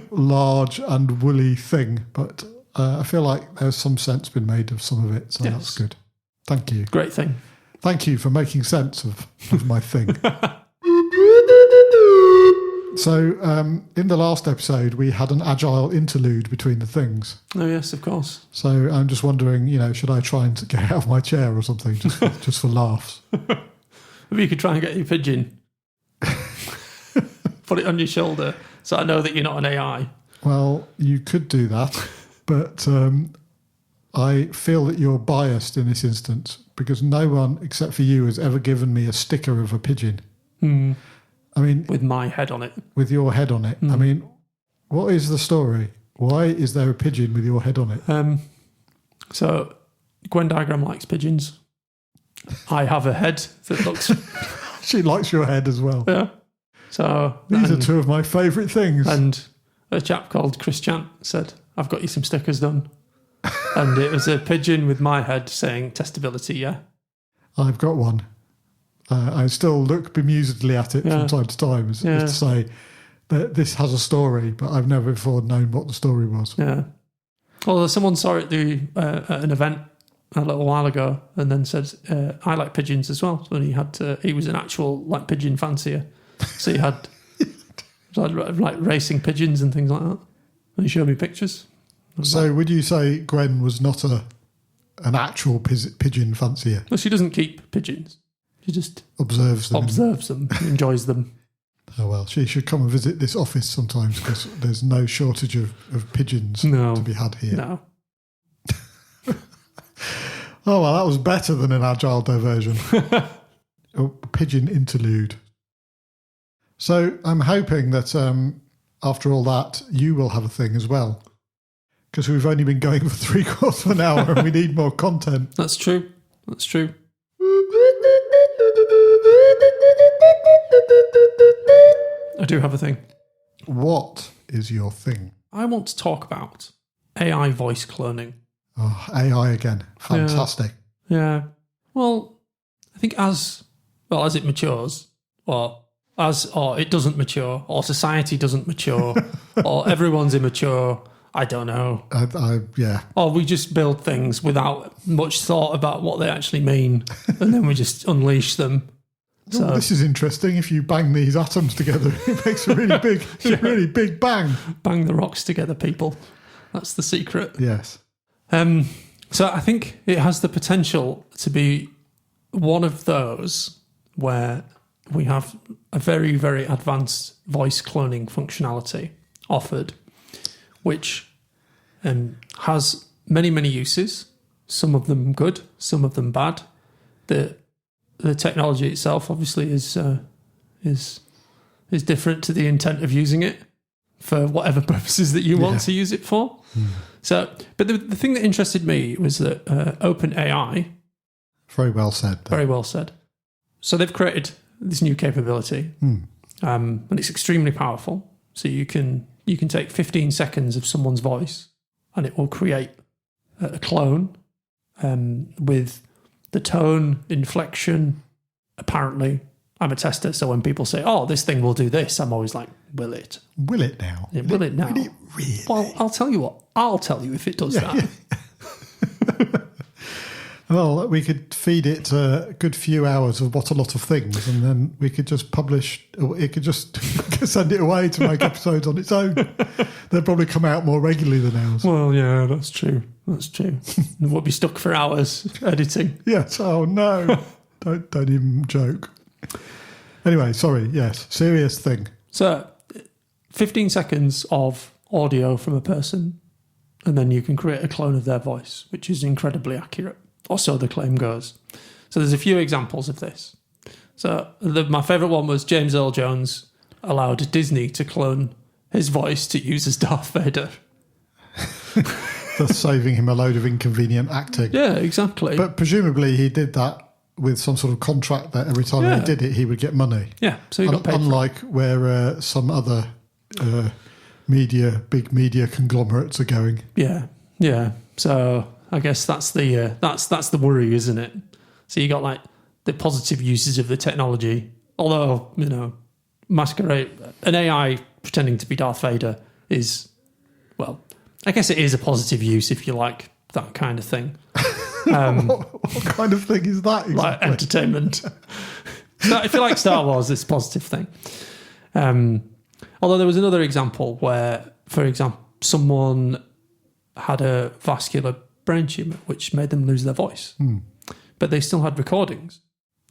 Speaker 1: large and woolly thing, but I feel like there's some sense been made of some of it, so that's good. Thank you.
Speaker 2: Great thing.
Speaker 1: Thank you for making sense of my thing. So, in the last episode, we had an agile interlude between the things.
Speaker 2: Oh, yes, of course.
Speaker 1: So I'm just wondering, should I try and get out of my chair or something, just for laughs?
Speaker 2: Maybe you could try and get your pigeon. Put it on your shoulder so I know that you're not an AI.
Speaker 1: Well, you could do that, but I feel that you're biased in this instance because no one except for you has ever given me a sticker of a pigeon. I mean,
Speaker 2: with my head on it.
Speaker 1: With your head on it. I mean, what is the story? Why is there a pigeon with your head on it?
Speaker 2: So, Gwen Diagram likes pigeons. I have a head that looks...
Speaker 1: She likes your head as well.
Speaker 2: Yeah. So
Speaker 1: these are two of my favourite things.
Speaker 2: And a chap called Chris Chant said, I've got you some stickers done. And it was a pigeon with my head saying testability, yeah.
Speaker 1: I've got one. I still look bemusedly at it from time to time as to say that this has a story, but I've never before known what the story was.
Speaker 2: Yeah. Well, someone saw it at an event a little while ago and then said, I like pigeons as well. So he was an actual pigeon fancier. So he had like racing pigeons and things like that. And he showed me pictures.
Speaker 1: So would you say Gwen was not an actual pigeon fancier?
Speaker 2: Well, she doesn't keep pigeons. She just
Speaker 1: observes them,
Speaker 2: enjoys them.
Speaker 1: Oh, well, she should come and visit this office sometimes because there's no shortage of pigeons to be had here.
Speaker 2: No.
Speaker 1: Oh, well, that was better than an agile diversion. A pigeon interlude. So I'm hoping that after all that, you will have a thing as well. Because we've only been going for 3/4 of an hour and we need more content.
Speaker 2: That's true. I do have a thing.
Speaker 1: What is your thing?
Speaker 2: I want to talk about AI voice cloning.
Speaker 1: Oh, AI again. Fantastic.
Speaker 2: Yeah. Well, I think as it matures, or it doesn't mature, or society doesn't mature, or everyone's immature, I don't know.
Speaker 1: Yeah.
Speaker 2: Or we just build things without much thought about what they actually mean, and then we just unleash them. So,
Speaker 1: this is interesting. If you bang these atoms together, it makes a really big, really big bang.
Speaker 2: Bang the rocks together, people. That's the secret.
Speaker 1: Yes.
Speaker 2: So I think it has the potential to be one of those where we have a very, very advanced voice cloning functionality offered, which has many, many uses. Some of them good, some of them bad. The technology itself obviously is different to the intent of using it for whatever purposes that you want to use it for. So, but the thing that interested me was that OpenAI.
Speaker 1: Very well said.
Speaker 2: Very well said. So they've created this new capability, and it's extremely powerful. So you can take 15 seconds of someone's voice, and it will create a clone with the tone, inflection. Apparently, I'm a tester, so when people say, "Oh, this thing will do this," I'm always like, "Will it?
Speaker 1: Will it now?
Speaker 2: Yeah, will it now?
Speaker 1: Will it really?"
Speaker 2: Well, I'll tell you what. I'll tell you if it does that.
Speaker 1: Yeah. Well, we could feed it a good few hours of What a Lot of Things, and then we could just publish, or it could just send it away to make episodes on its own. They'll probably come out more regularly than ours.
Speaker 2: Well, yeah, that's true. We'll be stuck for hours editing.
Speaker 1: Yes. Oh, no. Don't even joke. Anyway, sorry. Yes. Serious thing.
Speaker 2: So 15 seconds of audio from a person, and then you can create a clone of their voice, which is incredibly accurate. Or so the claim goes. So there's a few examples of this. So my favourite one was James Earl Jones allowed Disney to clone his voice to use as Darth Vader.
Speaker 1: Thus saving him a load of inconvenient acting.
Speaker 2: Yeah, exactly.
Speaker 1: But presumably he did that with some sort of contract that every time he did it, he would get money.
Speaker 2: Yeah, so he got paid.
Speaker 1: Unlike where some other big media conglomerates are going.
Speaker 2: Yeah. So I guess that's the worry, isn't it? So you got like the positive uses of the technology, although masquerade an AI pretending to be Darth Vader is, well, I guess it is a positive use if you like that kind of thing.
Speaker 1: What kind of thing is that exactly?
Speaker 2: Like entertainment. So if you like Star Wars, it's a positive thing. Although there was another example where, for example, someone had a vascular brain tumour which made them lose their voice. But they still had recordings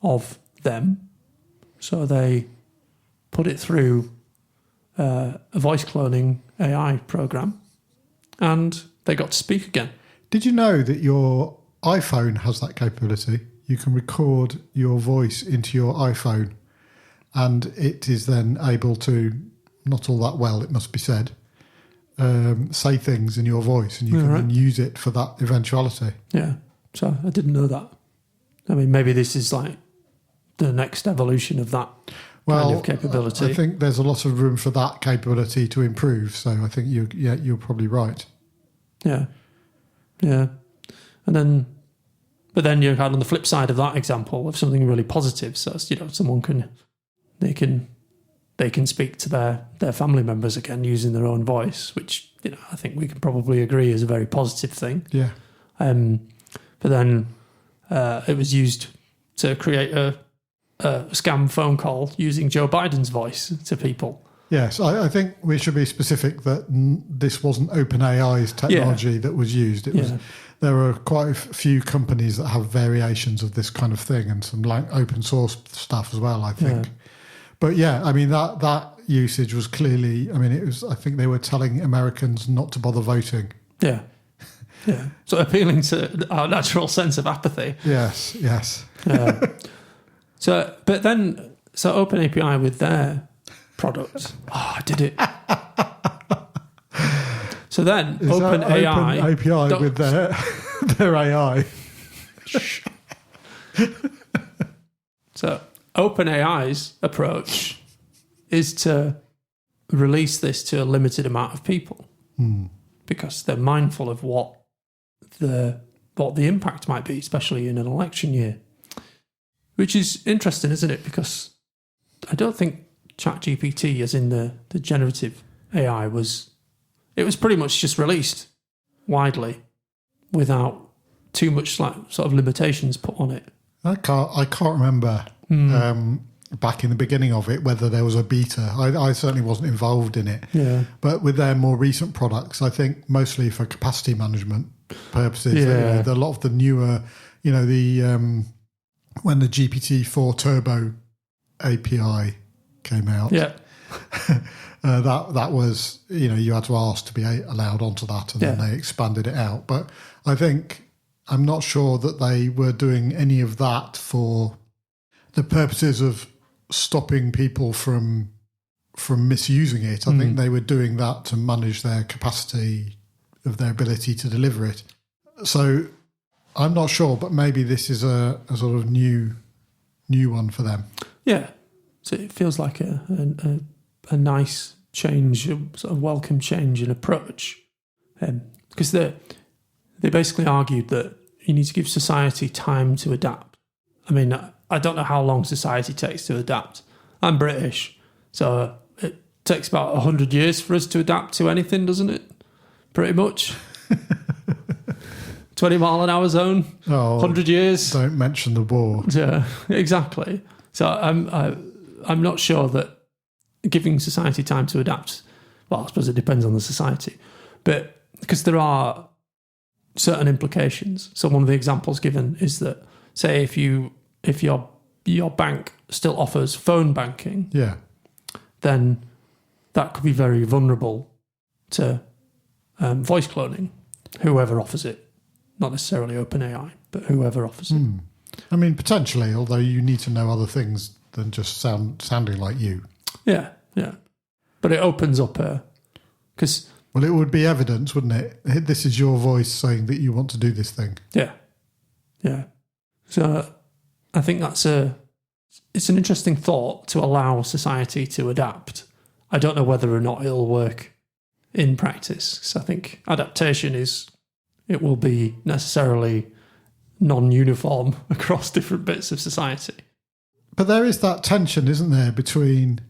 Speaker 2: of them. So they put it through a voice cloning AI program, and they got to speak again.
Speaker 1: Did you know that your iPhone has that capability? You can record your voice into your iPhone, and it is then able to, not all that well, it must be said, say things in your voice, and you can then use it for that eventuality.
Speaker 2: Yeah, so I didn't know that. I mean, maybe this is like the next evolution of that kind of capability.
Speaker 1: I think there's a lot of room for that capability to improve. So I think you're probably right.
Speaker 2: Yeah. But then you had on the flip side of that example of something really positive. So someone can speak to their family members again using their own voice, which I think we can probably agree is a very positive thing.
Speaker 1: Yeah.
Speaker 2: But then it was used to create a scam phone call using Joe Biden's voice to people.
Speaker 1: Yes, I think we should be specific that this wasn't OpenAI's technology that was used. It was. There are quite a few companies that have variations of this kind of thing, and some open source stuff as well, I think. But I mean that usage was clearly. I mean, it was. I think they were telling Americans not to bother voting.
Speaker 2: Yeah. So appealing to our natural sense of apathy.
Speaker 1: Yes.
Speaker 2: So OpenAPI with their product. Oh, I did it. So then OpenAI
Speaker 1: API with their AI.
Speaker 2: So OpenAI's approach is to release this to a limited amount of people because they're mindful of what the impact might be, especially in an election year. Which is interesting, isn't it? Because I don't think ChatGPT, as in the generative AI, was pretty much just released widely without too much sort of limitations put on it.
Speaker 1: I can't remember back in the beginning of it whether there was a beta. I certainly wasn't involved in it.
Speaker 2: Yeah.
Speaker 1: But with their more recent products, I think mostly for capacity management purposes, a lot of the newer, when the GPT-4 Turbo API came out, that was, you had to ask to be allowed onto that, and then they expanded it out. But I'm not sure that they were doing any of that for the purposes of stopping people from misusing it. I think they were doing that to manage their capacity of their ability to deliver it. So I'm not sure, but maybe this is a sort of new one for them. Yeah.
Speaker 2: So it feels like a nice change, a sort of welcome change in approach. Because they basically argued that you need to give society time to adapt. I mean, I don't know how long society takes to adapt. I'm British, so it takes about 100 years for us to adapt to anything, doesn't it? Pretty much. 20 mile an hour zone, 100 years.
Speaker 1: Don't mention the war.
Speaker 2: Yeah, exactly. So I'm not sure that giving society time to adapt, well, I suppose it depends on the society, but because there are certain implications. So one of the examples given is that, say, if your bank still offers phone banking, then that could be very vulnerable to voice cloning, whoever offers it. Not necessarily OpenAI, but whoever offers it.
Speaker 1: I mean, potentially, although you need to know other things than just sounding like you.
Speaker 2: Yeah. But it opens up because...
Speaker 1: Well, it would be evidence, wouldn't it? This is your voice saying that you want to do this thing.
Speaker 2: Yeah. So I think it's an interesting thought to allow society to adapt. I don't know whether or not it'll work in practice, because I think adaptation it will be necessarily non-uniform across different bits of society.
Speaker 1: But there is that tension, isn't there, between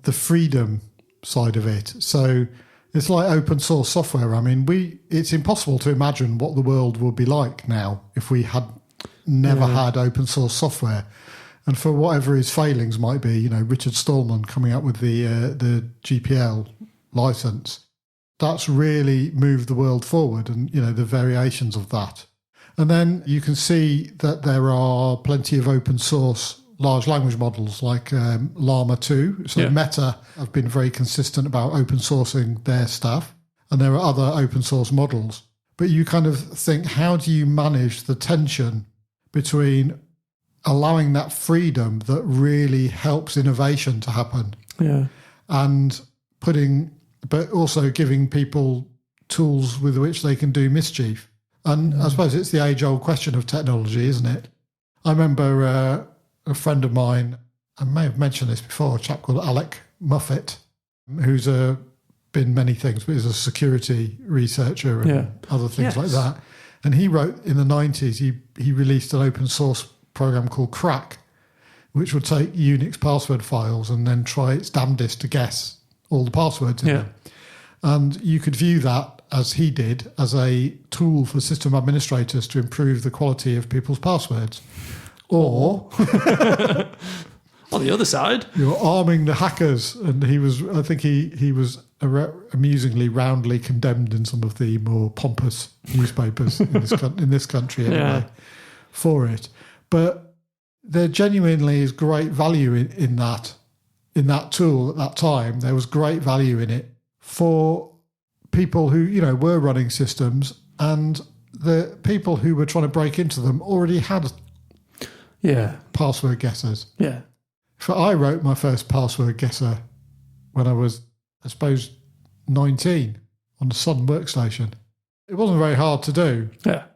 Speaker 1: the freedom side of it. So it's like open source software. I mean, it's impossible to imagine what the world would be like now if we had never had open source software. And for whatever his failings might be, Richard Stallman coming up with the GPL license, that's really moved the world forward, and the variations of that. And then you can see that there are plenty of open source large language models like Llama 2. So Meta have been very consistent about open sourcing their stuff, and there are other open source models. But you kind of think, how do you manage the tension between allowing that freedom that really helps innovation to happen, and but also giving people tools with which they can do mischief? And I suppose it's the age-old question of technology, isn't it? I remember a friend of mine, I may have mentioned this before, a chap called Alec Muffet, who's been many things, but he's a security researcher and other things like that. And he wrote in the 90s, he released an open source program called Crack, which would take Unix password files and then try its damnedest to guess all the passwords in them. And you could view that, as he did, as a tool for system administrators to improve the quality of people's passwords. Or
Speaker 2: On the other side,
Speaker 1: you're arming the hackers, and I think he was amusingly roundly condemned in some of the more pompous newspapers in this country anyway for it. But there genuinely is great value in that tool at that time. There was great value in it for people who, you know, were running systems, and the people who were trying to break into them already had password guessers.
Speaker 2: Yeah.
Speaker 1: I wrote my first password guesser when I was, I suppose, 19 on the Sun workstation. It wasn't very hard to do.
Speaker 2: Yeah.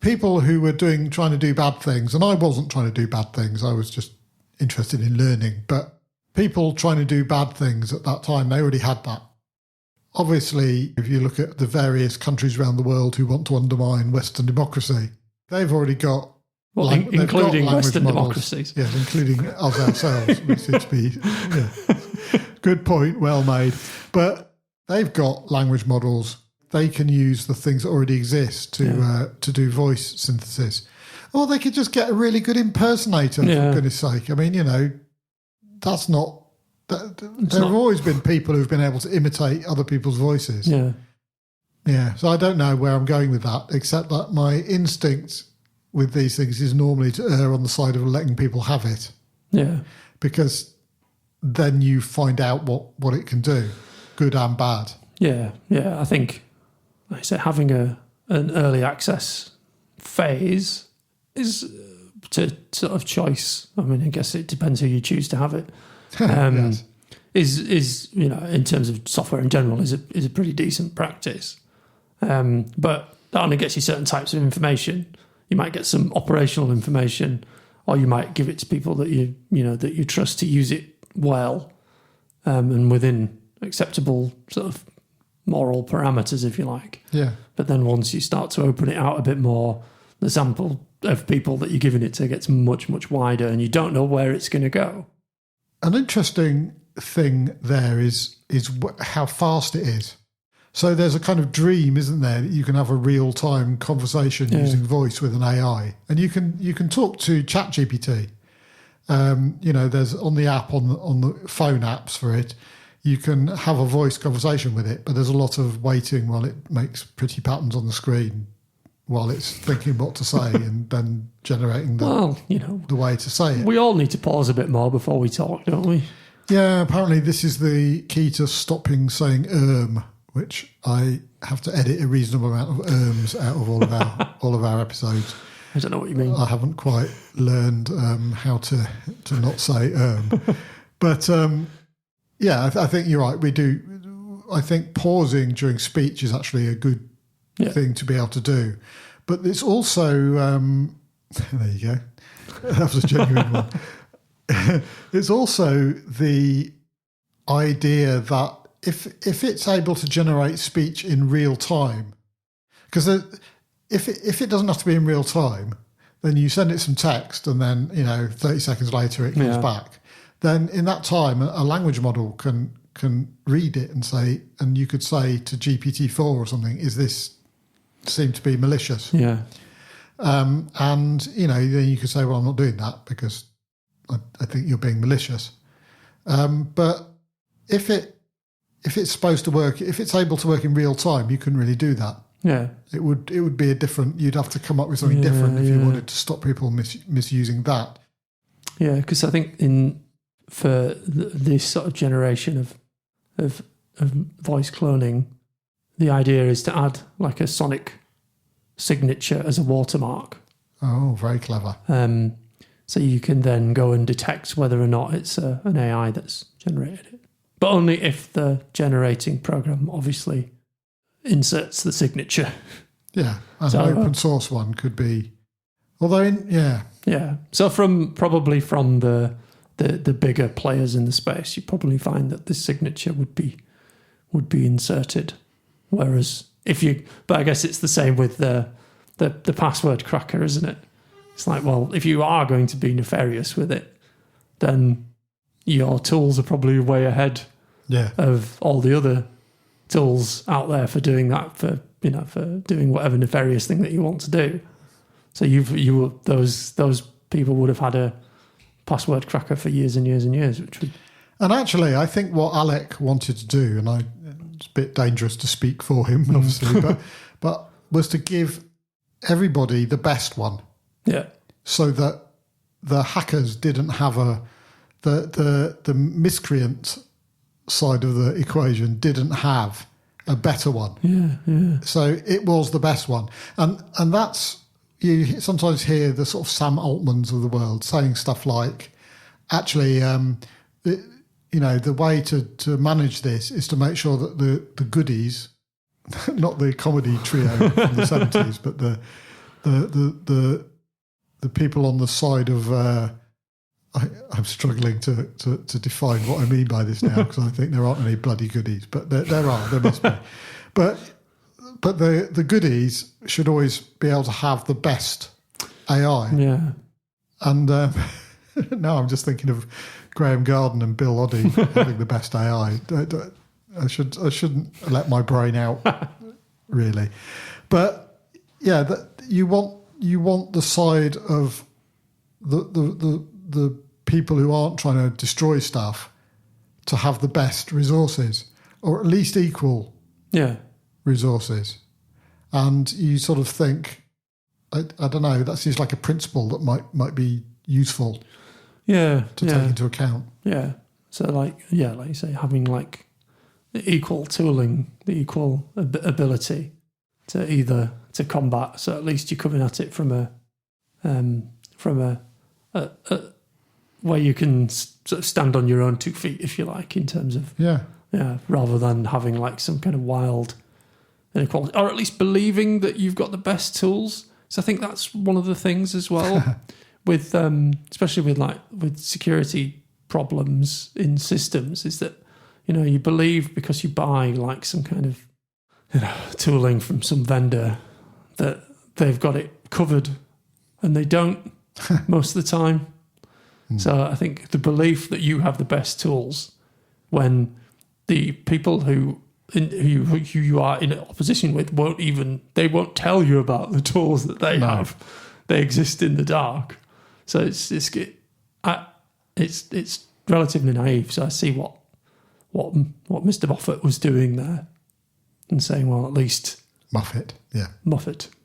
Speaker 1: People who were trying to do bad things, and I wasn't trying to do bad things, I was just interested in learning, but people trying to do bad things at that time, they already had that. Obviously, if you look at the various countries around the world who want to undermine Western democracy, they've already got...
Speaker 2: including Western democracies.
Speaker 1: Yes, including us ourselves, which seems to be... Yeah. Good point, well made. But they've got language models. They can use the things that already exist to do voice synthesis. Or they could just get a really good impersonator, for goodness sake. I mean, you know, that's not... There have always been people who've been able to imitate other people's voices.
Speaker 2: Yeah.
Speaker 1: Yeah, so I don't know where I'm going with that, except that my instinct with these things is normally to err on the side of letting people have it. Yeah. Because then you find out what it can do, good and bad.
Speaker 2: Yeah, yeah. I think, like I say, having an early access phase is to sort of choice. I mean, I guess it depends who you choose to have it.
Speaker 1: Yes.
Speaker 2: Is you know, in terms of software in general, is a pretty decent practice. But that only gets you certain types of information. You might get some operational information, or you might give it to people that you trust to use it well, and within acceptable sort of moral parameters, if you like.
Speaker 1: Yeah.
Speaker 2: But then once you start to open it out a bit more, the sample of people that you're giving it to gets much, much wider, and you don't know where it's going to go.
Speaker 1: An interesting thing there is how fast it is. So there's a kind of dream, isn't there, that you can have a real-time conversation using voice with an AI, and you can talk to ChatGPT. There's on the app on the phone apps for it. You can have a voice conversation with it, but there's a lot of waiting while it makes pretty patterns on the screen while it's thinking what to say and then generating the way to say it.
Speaker 2: We all need to pause a bit more before we talk, don't we?
Speaker 1: Yeah, apparently this is the key to stopping saying which I have to edit a reasonable amount of out of all of our episodes.
Speaker 2: I don't know what you mean.
Speaker 1: I haven't quite learned how to not say but I think you're right. We do. I think pausing during speech is actually a good thing to be able to do, but it's also there you go. That was a genuine one. It's also the idea that if it's able to generate speech in real time, because if it doesn't have to be in real time, then you send it some text and then 30 seconds later it comes back. Then in that time, a language model can read it and say, and you could say to GPT-4 or something, is this seem to be malicious?
Speaker 2: Yeah.
Speaker 1: And then you could say, well, I'm not doing that because I think you're being malicious. But if it's supposed to work, if it's able to work in real time, you couldn't really do that.
Speaker 2: Yeah,
Speaker 1: it would be a different. You'd have to come up with something different if you wanted to stop people misusing that.
Speaker 2: Yeah, because I think for this sort of generation of voice cloning, the idea is to add like a sonic signature as a watermark.
Speaker 1: Oh, very clever.
Speaker 2: So you can then go and detect whether or not it's an AI that's generated it. But only if the generating program obviously inserts the signature.
Speaker 1: Yeah, and an open source one could be...
Speaker 2: Yeah. So probably from the bigger players in the space, you probably find that this signature would be inserted. Whereas but I guess it's the same with the password cracker, isn't it? It's like, well, if you are going to be nefarious with it, then your tools are probably way ahead of all the other tools out there for doing that, for doing whatever nefarious thing that you want to do. So those people would have had a password cracker for years and years and years.
Speaker 1: And actually, I think what Alec wanted to do, and it's a bit dangerous to speak for him, obviously, but was to give everybody the best one.
Speaker 2: Yeah.
Speaker 1: So that the hackers didn't have the miscreant side of the equation didn't have a better one.
Speaker 2: Yeah.
Speaker 1: So it was the best one. And that's, you sometimes hear the sort of Sam Altmans of the world saying stuff like, actually, the way to manage this is to make sure that the goodies, not the comedy trio from the 70s, but the people on the side of I'm struggling to define what I mean by this now, because I think there aren't any bloody goodies, but there must be. But the goodies should always be able to have the best AI.
Speaker 2: Yeah.
Speaker 1: And now I'm just thinking of Graham Garden and Bill Oddie having the best AI. I shouldn't let my brain out, really. But yeah, you want the side of the people who aren't trying to destroy stuff to have the best resources, or at least equal resources. And you sort of think, I don't know, that seems like a principle that might be useful to take into account.
Speaker 2: Yeah. So like you say, having like the equal tooling, the equal ability to combat. So at least you're coming at it from a where you can sort of stand on your own 2 feet, if you like, in terms of rather than having like some kind of wild inequality, or at least believing that you've got the best tools. So I think that's one of the things as well with especially with security problems in systems, is that you believe because you buy like some kind of tooling from some vendor that they've got it covered, and they don't most of the time. So I think the belief that you have the best tools when the people who you are in opposition with won't tell you about the tools that they have. They exist in the dark. So it's relatively naive. So I see what Mr. Moffat was doing there, and saying, well, at least
Speaker 1: Moffat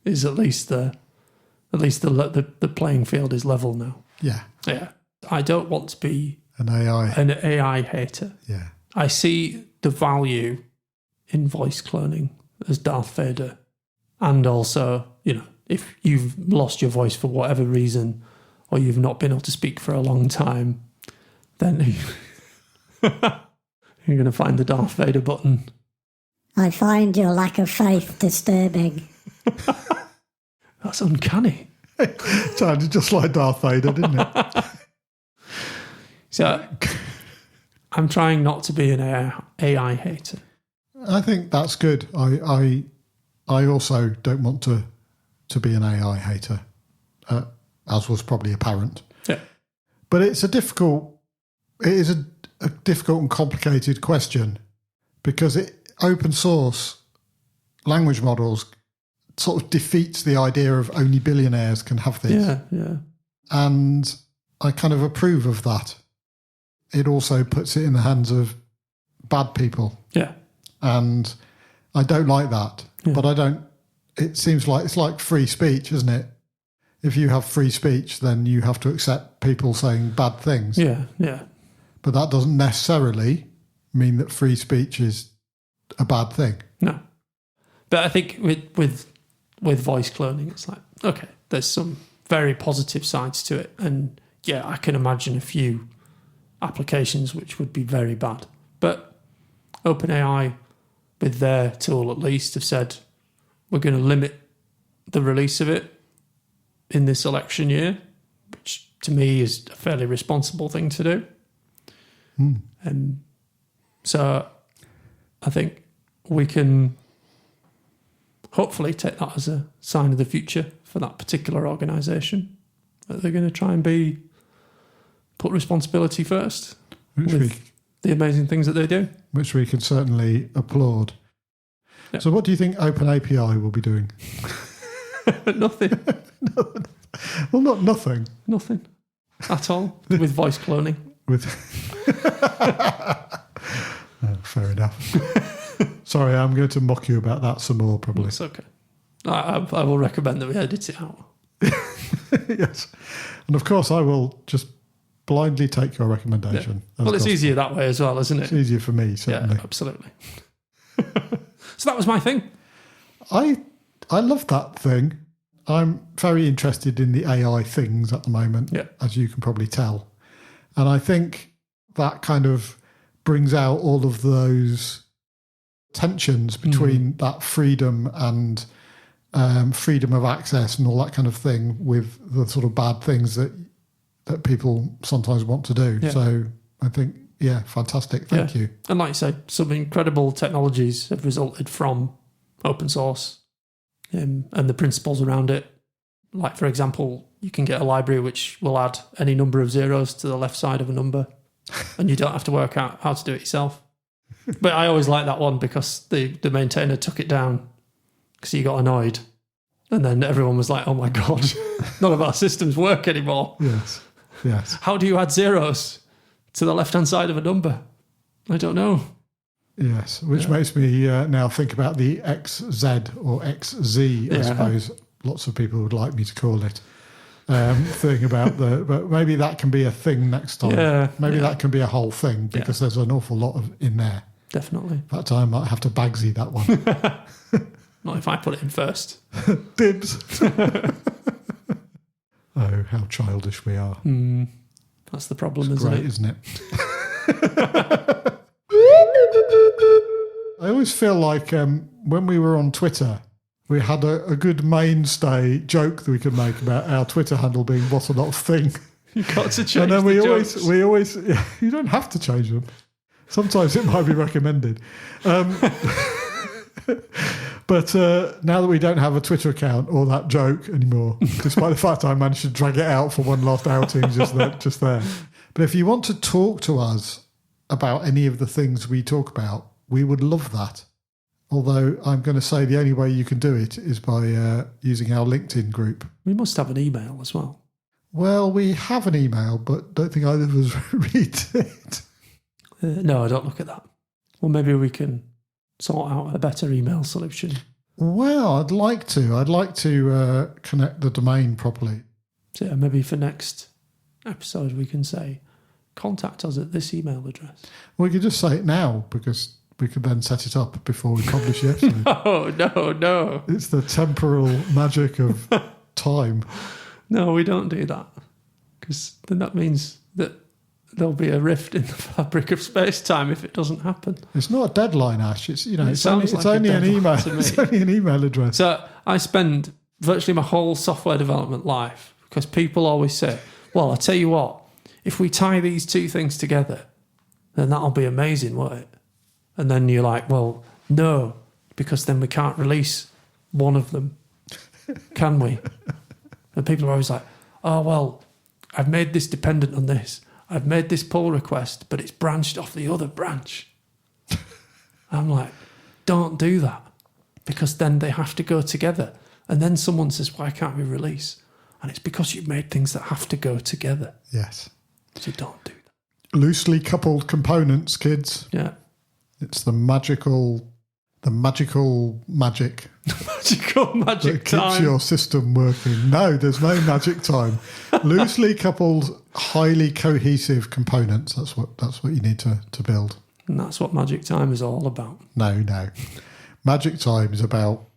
Speaker 2: is at least the playing field is level now.
Speaker 1: Yeah.
Speaker 2: I don't want to be
Speaker 1: an AI
Speaker 2: hater.
Speaker 1: Yeah.
Speaker 2: I see the value in voice cloning as Darth Vader, and also, if you've lost your voice for whatever reason, or you've not been able to speak for a long time, then you're going to find the Darth Vader button.
Speaker 3: I find your lack of faith disturbing.
Speaker 2: That's uncanny.
Speaker 1: Sounded just like Darth Vader, didn't it?
Speaker 2: So I'm trying not to be an AI hater.
Speaker 1: I think that's good. I also don't want to be an AI hater, as was probably apparent.
Speaker 2: Yeah.
Speaker 1: But it is a difficult and complicated question, because open source language models sort of defeats the idea of only billionaires can have this.
Speaker 2: Yeah.
Speaker 1: And I kind of approve of that. It also puts it in the hands of bad people.
Speaker 2: Yeah.
Speaker 1: And I don't like that.
Speaker 2: Yeah.
Speaker 1: But it seems like it's like free speech, isn't it? If you have free speech, then you have to accept people saying bad things.
Speaker 2: Yeah.
Speaker 1: But that doesn't necessarily mean that free speech is a bad thing.
Speaker 2: No. But I think with voice cloning, it's like, okay, there's some very positive sides to it. And yeah, I can imagine a few applications which would be very bad. But OpenAI, with their tool at least, have said, we're going to limit the release of it in this election year, which to me is a fairly responsible thing to do. So I think we can hopefully take that as a sign of the future for that particular organisation, that they're going to try and put responsibility first with the amazing things that they do.
Speaker 1: Which we can certainly applaud. Yeah. So what do you think OpenAPI will be doing?
Speaker 2: Nothing.
Speaker 1: Well, not nothing.
Speaker 2: Nothing. at all with voice cloning.
Speaker 1: With fair enough. Sorry, I'm going to mock you about that some more, probably.
Speaker 2: It's okay. I will recommend that we edit it out.
Speaker 1: Yes. And of course, I will just blindly take your recommendation.
Speaker 2: Well, it's easier that way as well, isn't it?
Speaker 1: It's easier for me, certainly.
Speaker 2: Yeah, absolutely. So that was my thing.
Speaker 1: I love that thing. I'm very interested in the AI things at the moment, as you can probably tell. And I think that kind of brings out all of those tensions between that freedom and freedom of access and all that kind of thing with the sort of bad things that people sometimes want to do. Yeah. So I think, fantastic. Thank you.
Speaker 2: And like you say, some incredible technologies have resulted from open source and the principles around it. Like, for example, you can get a library which will add any number of zeros to the left side of a number and you don't have to work out how to do it yourself. But I always like that one because the maintainer took it down because he got annoyed. And then everyone was like, oh my God, none of our systems work anymore.
Speaker 1: Yes.
Speaker 2: How do you add zeros to the left-hand side of a number? I don't know.
Speaker 1: Yes, which makes me now think about the XZ or XZ, I suppose lots of people would like me to call it, thing about but maybe that can be a thing next time. Maybe that can be a whole thing because there's an awful lot in there.
Speaker 2: Definitely.
Speaker 1: In fact, I might have to Bagsy that one.
Speaker 2: Not if I put it in first.
Speaker 1: Dibs. Oh, how childish we are.
Speaker 2: That's the problem,
Speaker 1: it's
Speaker 2: isn't
Speaker 1: great,
Speaker 2: it?
Speaker 1: Isn't it? I always feel like when we were on Twitter, we had a good mainstay joke that we could make about our Twitter handle being what a lot of thing.
Speaker 2: You got to change
Speaker 1: and then
Speaker 2: we
Speaker 1: always you don't have to change them. Sometimes it might be recommended. But now that we don't have a Twitter account or that joke anymore, despite the fact I managed to drag it out for one last outing just there. But if you want to talk to us about any of the things we talk about, we would love that. Although I'm going to say the only way you can do it is by using our LinkedIn group.
Speaker 2: We must have an email as well.
Speaker 1: Well, we have an email, but don't think either of us reads it.
Speaker 2: No, I don't look at that. Well, maybe we can sort out a better email solution.
Speaker 1: Well, I'd like to connect the domain properly.
Speaker 2: So maybe for next episode we can say, contact us at this email address.
Speaker 1: We could just say it now because we could then set it up before we publish the episode.
Speaker 2: No.
Speaker 1: It's the temporal magic of time.
Speaker 2: No, we don't do that because then that means that there'll be a rift in the fabric of space-time if it doesn't happen.
Speaker 1: It's not a deadline, Ash. It's it's
Speaker 2: like
Speaker 1: only an email. It's only an email address.
Speaker 2: So I spend virtually my whole software development life because people always say, "Well, I tell you what, if we tie these two things together, then that'll be amazing, won't it?" And then you're like, "Well, no, because then we can't release one of them, can we?" And people are always like, "Oh well, I've made this dependent on this. I've made this pull request, but it's branched off the other branch." I'm like, don't do that because then they have to go together. And then someone says, why can't we release? And it's because you've made things that have to go together.
Speaker 1: Yes.
Speaker 2: So don't do that.
Speaker 1: Loosely coupled components, kids.
Speaker 2: Yeah.
Speaker 1: It's the magical magic.
Speaker 2: Magical magic
Speaker 1: that
Speaker 2: time.
Speaker 1: keeps your system working. No, there's no magic time. Loosely coupled, highly cohesive components. That's what you need to build.
Speaker 2: And that's what magic time is all about.
Speaker 1: No. Magic time is about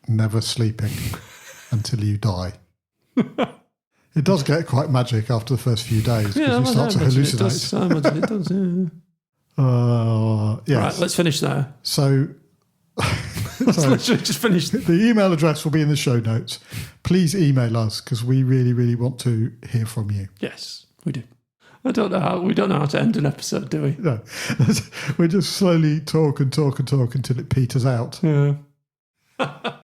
Speaker 1: never sleeping until you die. It does get quite magic after the first few days because you start to hallucinate.
Speaker 2: I imagine it does,
Speaker 1: Yes.
Speaker 2: Right, let's finish there.
Speaker 1: So
Speaker 2: let's literally just finish.
Speaker 1: The email address will be in the show notes. Please email us because we really, really want to hear from you.
Speaker 2: Yes, we do. We don't know how to end an episode, do we?
Speaker 1: No. We just slowly talk until it peters out.
Speaker 2: Yeah.